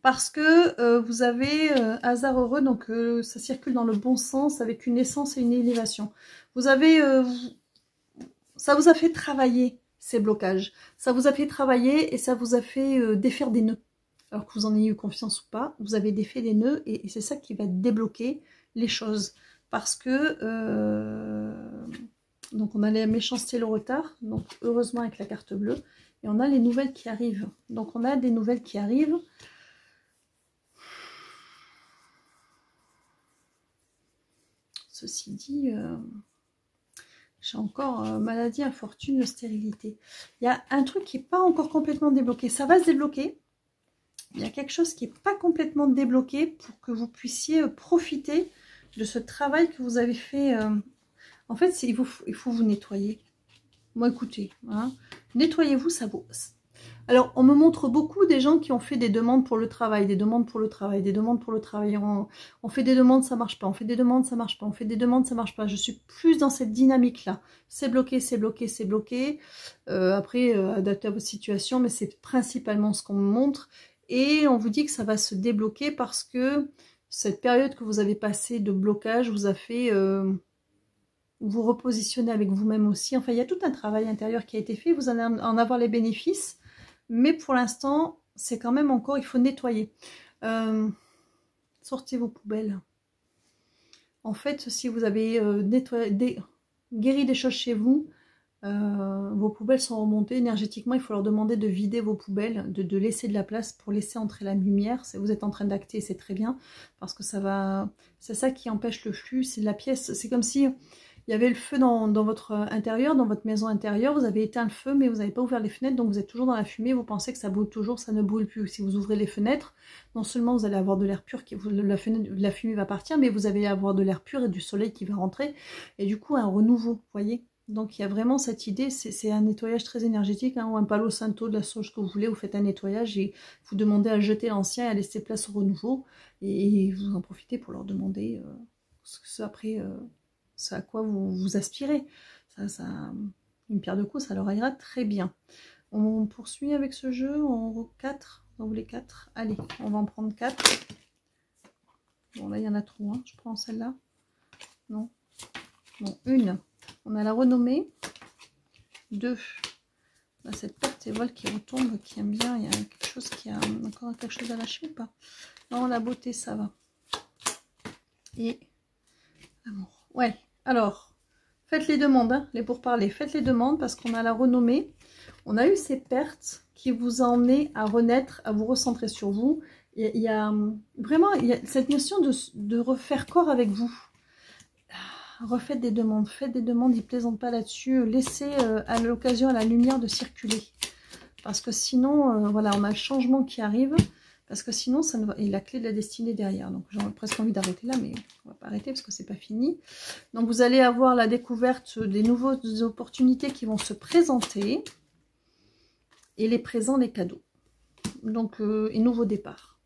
A: Parce que vous avez hasard heureux, donc ça circule dans le bon sens avec une naissance et une élévation. Vous avez, ça vous a fait travailler ces blocages, ça vous a fait travailler et ça vous a fait défaire des nœuds. Alors que vous en ayez eu confiance ou pas, vous avez défait des nœuds et c'est ça qui va débloquer les choses. Parce que, donc on a la méchanceté, le retard, donc heureusement avec la carte bleue, et on a les nouvelles qui arrivent. Donc on a des nouvelles qui arrivent. Ceci dit, j'ai encore maladie, infortune, stérilité. Il y a un truc qui n'est pas encore complètement débloqué. Ça va se débloquer. Il y a quelque chose qui n'est pas complètement débloqué pour que vous puissiez profiter de ce travail que vous avez fait. En fait, il faut vous nettoyer. Moi, écoutez, hein, nettoyez-vous, ça vaut... Alors, on me montre beaucoup des gens qui ont fait des demandes pour le travail, des demandes pour le travail, des demandes pour le travail. On fait des demandes, ça marche pas. On fait des demandes, ça marche pas. On fait des demandes, ça marche pas. Je suis plus dans cette dynamique-là. C'est bloqué, c'est bloqué, c'est bloqué. Après, adaptez à votre situation, mais c'est principalement ce qu'on me montre. Et on vous dit que ça va se débloquer parce que cette période que vous avez passée de blocage vous a fait vous repositionner avec vous-même aussi. Enfin, il y a tout un travail intérieur qui a été fait. Vous allez en avoir les bénéfices. Mais pour l'instant, c'est quand même encore, il faut nettoyer. Sortez vos poubelles. En fait, si vous avez guéri des choses chez vous, vos poubelles sont remontées énergétiquement. Il faut leur demander de vider vos poubelles, de laisser de la place pour laisser entrer la lumière. Vous êtes en train d'acter, c'est très bien. Parce que ça va... C'est ça qui empêche le flux. C'est la pièce. C'est comme si... Il y avait le feu dans votre intérieur, dans votre maison intérieure, vous avez éteint le feu, mais vous n'avez pas ouvert les fenêtres, donc vous êtes toujours dans la fumée, vous pensez que ça brûle toujours, ça ne brûle plus. Si vous ouvrez les fenêtres, non seulement vous allez avoir de l'air pur, la fumée va partir, mais vous allez avoir de l'air pur et du soleil qui va rentrer, et du coup un renouveau, vous voyez. Donc il y a vraiment cette idée, c'est un nettoyage très énergétique, hein, ou un palo santo, de la sauge que vous voulez, vous faites un nettoyage et vous demandez à jeter l'ancien et à laisser place au renouveau, et vous en profitez pour leur demander après... c'est à quoi vous aspirez. Une pierre de coups, ça leur ira très bien. On poursuit avec ce jeu. On 4. Vous voulez 4? Allez, on va en prendre 4. Bon, là, il y en a trop. Hein. Je prends celle-là. Non. Bon, une. On a la renommée. 2. Là, cette porte et voile qui retombe, qui aime bien. Il y a quelque chose qui a encore quelque chose à lâcher ou pas? Non, la beauté, ça va. Et l'amour. Ouais, alors, faites les demandes, hein, les pourparlers, faites les demandes parce qu'on a la renommée. On a eu ces pertes qui vous a emmené à renaître, à vous recentrer sur vous. Il y a vraiment cette notion de refaire corps avec vous. Refaites des demandes, faites des demandes, ils ne plaisantent pas là-dessus. Laissez à l'occasion, à la lumière de circuler. Parce que sinon, voilà, on a le changement qui arrive. Parce que sinon, ça ne va... Et la clé de la destinée derrière. Donc, j'aurais presque envie d'arrêter là, mais on va pas arrêter parce que c'est pas fini. Donc, vous allez avoir la découverte des nouvelles opportunités qui vont se présenter. Et les présents, les cadeaux. Donc, et nouveau départ.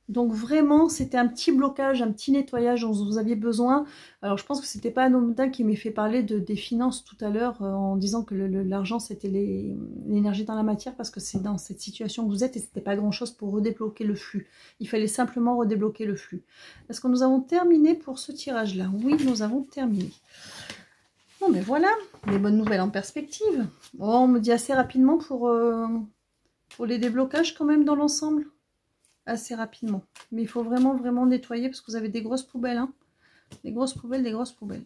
A: Donc vraiment, c'était un petit blocage, un petit nettoyage dont vous aviez besoin. Alors je pense que c'était pas anodin qui m'ait fait parler des finances tout à l'heure en disant que l'argent c'était l'énergie dans la matière, parce que c'est dans cette situation que vous êtes et c'était pas grand chose pour redébloquer le flux. Il fallait simplement redébloquer le flux. Est-ce que nous avons terminé pour ce tirage-là? Oui, nous avons terminé. Bon, mais voilà, des bonnes nouvelles en perspective. Bon, on me dit assez rapidement pour les déblocages quand même dans l'ensemble. Assez rapidement. Mais il faut vraiment, vraiment nettoyer parce que vous avez des grosses poubelles. Hein. Des grosses poubelles, des grosses poubelles.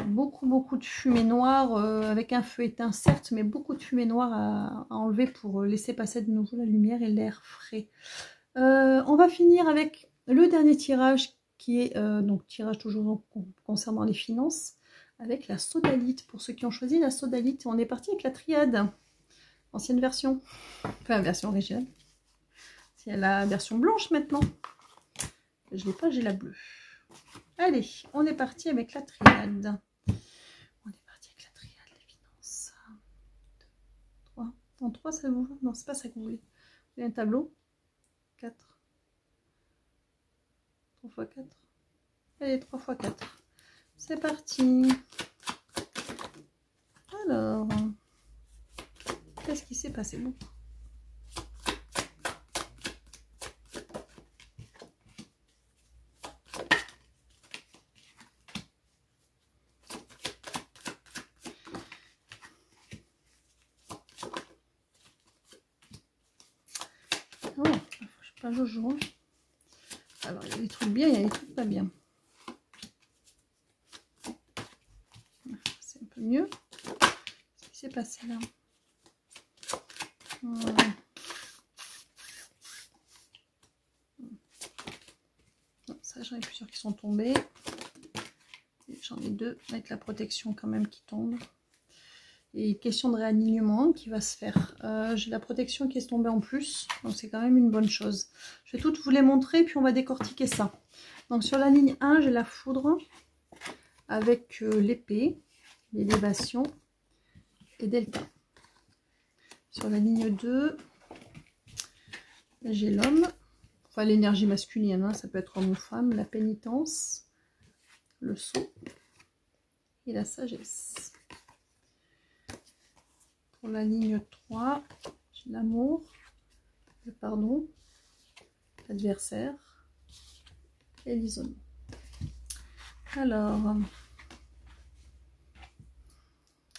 A: Beaucoup, beaucoup de fumée noire avec un feu éteint, certes, mais beaucoup de fumée noire à enlever pour laisser passer de nouveau la lumière et l'air frais. On va finir avec le dernier tirage qui est, donc tirage toujours concernant les finances, avec la sodalite. Pour ceux qui ont choisi la sodalite, on est parti avec la triade. Ancienne version. Enfin, version originale. Il y a la version blanche maintenant. Je l'ai pas, j'ai la bleue. Allez, on est parti avec la triade. On est parti avec la triade, les finances. 3. En 3, ça vous va? Non, c'est pas ça que vous voulez. Vous voulez un tableau? 4. 3 x 4. Allez, 3 x 4. C'est parti. Alors, qu'est-ce qui s'est passé? Bon. Oh, je sais pas, Jojo. Alors, il y a des trucs bien, il y a des trucs pas bien. C'est un peu mieux. Qu'est-ce qui s'est passé là? Non, ça, j'en ai plusieurs qui sont tombés. J'en ai 2 avec la protection quand même qui tombe. Et question de réalignement qui va se faire. J'ai la protection qui est tombée en plus, donc c'est quand même une bonne chose. Je vais toutes vous les montrer, puis on va décortiquer ça. Donc sur la ligne 1, j'ai la foudre avec l'épée, l'élévation et delta. Sur la ligne 2, j'ai l'homme, enfin l'énergie masculine, hein, ça peut être homme ou femme, la pénitence, le sceau et la sagesse. Pour la ligne 3, j'ai l'amour, le pardon, l'adversaire et l'isolement. Alors,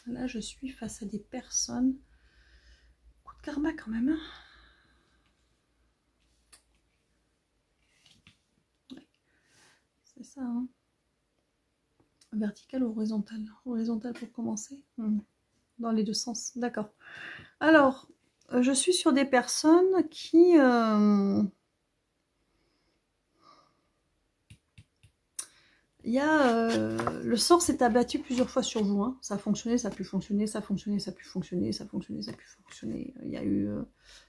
A: là je suis face à des personnes. Coup de karma quand même. Hein. Ouais. C'est ça. Hein. Vertical ou horizontal? Horizontal pour commencer. Dans les deux sens. D'accord. Alors, je suis sur des personnes qui... le sort s'est abattu plusieurs fois sur vous. Hein. Ça a fonctionné, ça a pu fonctionner, ça a fonctionné, ça a pu fonctionner, ça a fonctionné, ça a pu fonctionner. Il y a eu,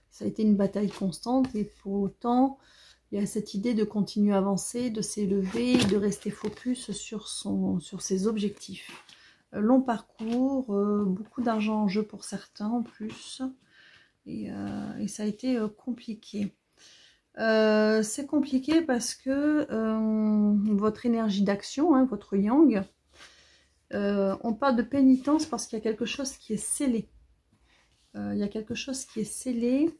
A: ça a été une bataille constante et pour autant, il y a cette idée de continuer à avancer, de s'élever, de rester focus sur ses objectifs. Long parcours, beaucoup d'argent en jeu pour certains en plus, et ça a été compliqué. C'est compliqué parce que votre énergie d'action, hein, votre yang, on parle de pénitence parce qu'il y a quelque chose qui est scellé. Il y a quelque chose qui est scellé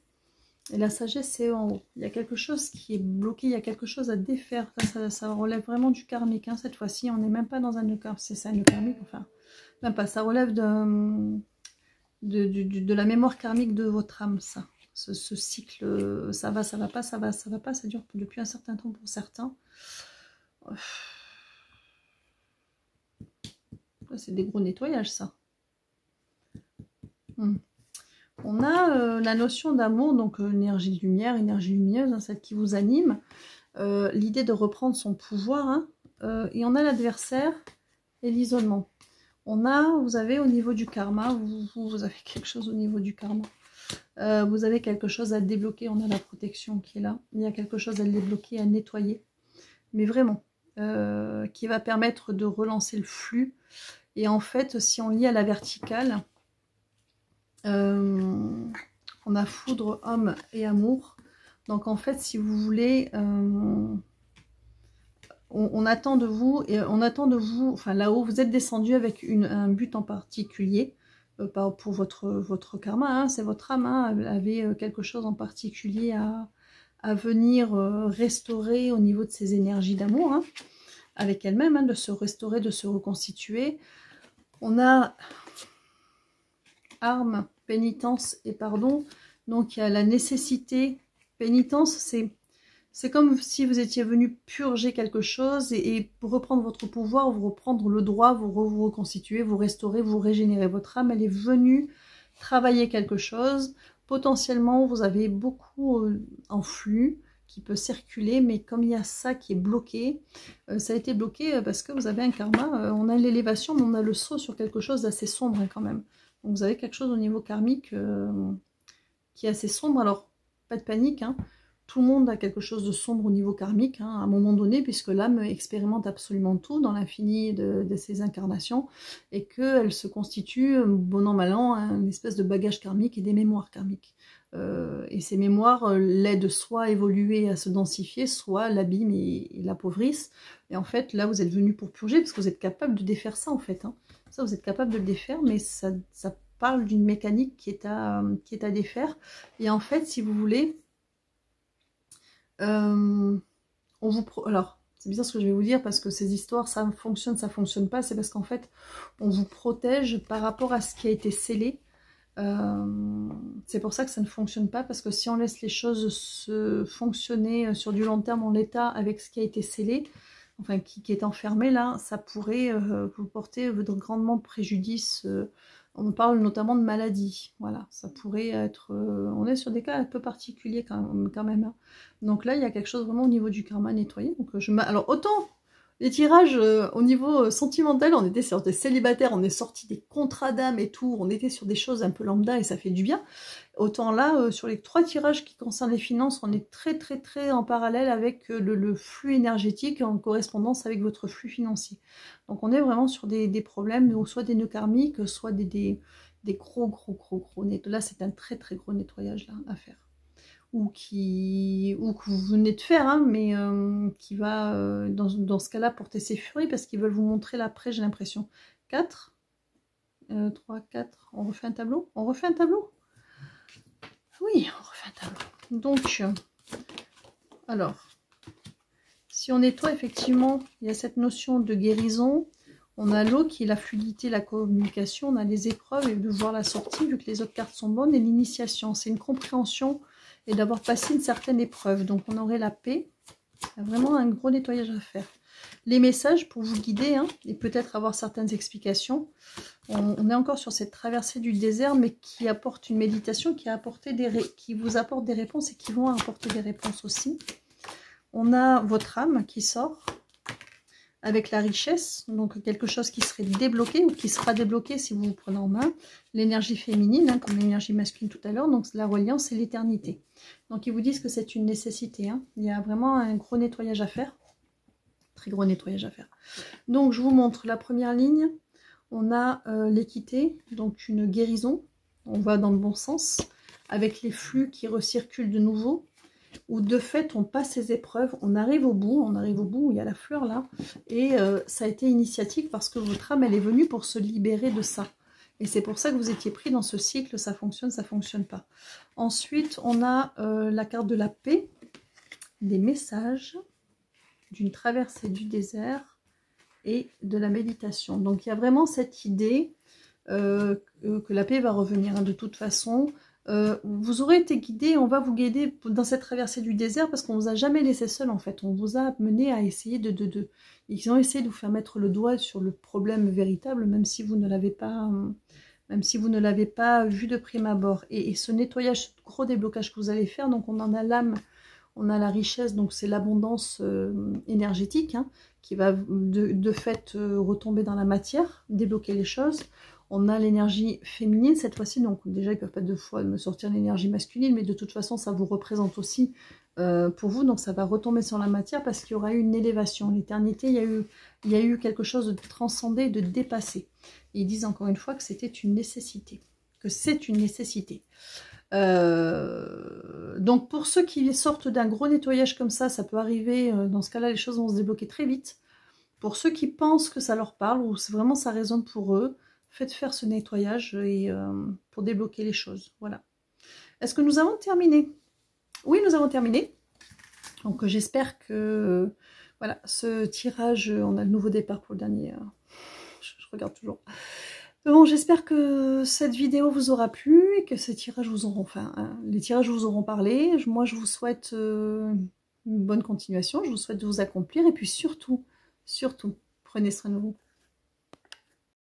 A: et la sagesse c'est en haut. Il y a quelque chose qui est bloqué, il y a quelque chose à défaire. Ça relève vraiment du karmique. Hein. Cette fois-ci, on n'est même pas dans un nœud karmique, c'est ça, un nœud karmique, enfin, même pas. Ça relève de la mémoire karmique de votre âme, ça. Ce cycle, ça va, ça va pas, ça va, ça va pas, ça dure depuis un certain temps pour certains. C'est des gros nettoyages, ça. On a la notion d'amour, donc énergie de lumière, énergie lumineuse, hein, celle qui vous anime. L'idée de reprendre son pouvoir. Hein, et on a l'adversaire et l'isolement. Vous avez au niveau du karma, vous avez quelque chose au niveau du karma. Vous avez quelque chose à débloquer, on a la protection qui est là. Il y a quelque chose à débloquer, à nettoyer. Mais vraiment, qui va permettre de relancer le flux. Et en fait, si on lit à la verticale, on a foudre, homme et amour. Donc en fait, si vous voulez, on attend de vous, enfin là-haut, vous êtes descendu avec un but en particulier, pour votre karma, hein, c'est votre âme, hein, avait quelque chose en particulier à venir restaurer au niveau de ses énergies d'amour, hein, avec elle-même, hein, de se restaurer, de se reconstituer. On a arme, pénitence et pardon, donc il y a la nécessité. Pénitence, c'est comme si vous étiez venu purger quelque chose et pour reprendre votre pouvoir, vous reprendre le droit, vous reconstituer, vous restaurer, vous régénérer. Votre âme, elle est venue travailler quelque chose. Potentiellement, vous avez beaucoup en flux qui peut circuler, mais comme il y a ça qui est bloqué, ça a été bloqué parce que vous avez un karma. On a l'élévation, mais on a le saut sur quelque chose d'assez sombre, hein, quand même. Donc vous avez quelque chose au niveau karmique qui est assez sombre. Alors, pas de panique, hein. Tout le monde a quelque chose de sombre au niveau karmique, hein, à un moment donné, puisque l'âme expérimente absolument tout dans l'infini de ses incarnations, et qu'elle se constitue, bon an, mal an, une espèce de bagage karmique et des mémoires karmiques. Et ces mémoires l'aident soit à évoluer, à se densifier, soit l'abîment et l'appauvrissent. Et en fait, là, vous êtes venu pour purger, parce que vous êtes capable de défaire ça, en fait. Hein. Ça, vous êtes capable de le défaire, mais ça parle d'une mécanique qui est à défaire. Et en fait, si vous voulez... alors, c'est bizarre ce que je vais vous dire parce que ces histoires, ça fonctionne pas. C'est parce qu'en fait, on vous protège par rapport à ce qui a été scellé. C'est pour ça que ça ne fonctionne pas, parce que si on laisse les choses se fonctionner sur du long terme en l'état avec ce qui a été scellé, enfin qui est enfermé là, ça pourrait vous porter grandement préjudice. On parle notamment de maladie, voilà, ça pourrait être... on est sur des cas un peu particuliers quand même. Hein. Donc là, il y a quelque chose vraiment au niveau du karma nettoyé. Donc, alors, autant les tirages au niveau sentimental, on était sur des célibataires, on est sorti des contrats d'âme et tout, on était sur des choses un peu lambda et ça fait du bien. Autant là, sur les 3 tirages qui concernent les finances, on est très très très en parallèle avec le flux énergétique en correspondance avec votre flux financier. Donc on est vraiment sur des problèmes, soit des nœuds karmiques, soit des gros nettoyages. Là, c'est un très très gros nettoyage là, à faire. Ou que vous venez de faire, hein, mais qui va, dans ce cas-là, porter ses fruits, parce qu'ils veulent vous montrer l'après, j'ai l'impression. 4, 3, 4, on refait un tableau? On refait un tableau? Oui, on refait un tableau. Donc, alors, si on nettoie, effectivement, il y a cette notion de guérison. On a l'eau qui est la fluidité, la communication, on a les épreuves et de voir la sortie, vu que les autres cartes sont bonnes, et l'initiation, c'est une compréhension et d'avoir passé une certaine épreuve. Donc on aurait la paix, il y a vraiment un gros nettoyage à faire. Les messages pour vous guider, hein, et peut-être avoir certaines explications. On est encore sur cette traversée du désert, mais qui apporte une méditation, qui vous apporte des réponses et qui vont apporter des réponses aussi. On a votre âme qui sort avec la richesse, donc quelque chose qui serait débloqué ou qui sera débloqué si vous vous prenez en main. L'énergie féminine, hein, comme l'énergie masculine tout à l'heure, donc la reliance et l'éternité. Donc ils vous disent que c'est une nécessité. Hein. Il y a vraiment un gros nettoyage à faire. Très gros nettoyage à faire. Donc je vous montre la première ligne. On a l'équité, donc une guérison. On va dans le bon sens, avec les flux qui recirculent de nouveau. Où de fait on passe ces épreuves, on arrive au bout où il y a la fleur là, et ça a été initiatique parce que votre âme elle est venue pour se libérer de ça. Et c'est pour ça que vous étiez pris dans ce cycle, ça fonctionne pas. Ensuite, on a la carte de la paix, des messages, d'une traversée du désert et de la méditation. Donc il y a vraiment cette idée que la paix va revenir, hein, de toute façon. Vous aurez été guidé, on va vous guider dans cette traversée du désert parce qu'on vous a jamais laissé seul en fait. On vous a mené à essayer ils ont essayé de vous faire mettre le doigt sur le problème véritable, même si vous ne l'avez pas vu de prime abord. Et ce nettoyage, ce gros déblocage que vous allez faire, donc on en a l'âme, on a la richesse, donc c'est l'abondance énergétique, hein, qui va de fait retomber dans la matière, débloquer les choses. On a l'énergie féminine cette fois-ci, donc déjà ils peuvent pas 2 fois me sortir l'énergie masculine, mais de toute façon ça vous représente aussi pour vous, donc ça va retomber sur la matière parce qu'il y aura eu une élévation. L'éternité, il y a eu quelque chose de transcendé, de dépassé. Et ils disent encore une fois que c'était une nécessité, que c'est une nécessité. Donc Donc pour ceux qui sortent d'un gros nettoyage comme ça peut arriver, dans ce cas-là les choses vont se débloquer très vite. Pour ceux qui pensent que ça leur parle, ou vraiment ça résonne pour eux, faites faire ce nettoyage et, pour débloquer les choses. Voilà. Est-ce que nous avons terminé? Oui, nous avons terminé. Donc j'espère que voilà, ce tirage, on a le nouveau départ pour le dernier. Je regarde toujours. Bon, j'espère que cette vidéo vous aura plu et que ces tirages vous auront, les tirages vous auront parlé. Moi, je vous souhaite une bonne continuation. Je vous souhaite de vous accomplir et puis surtout, prenez soin de vous.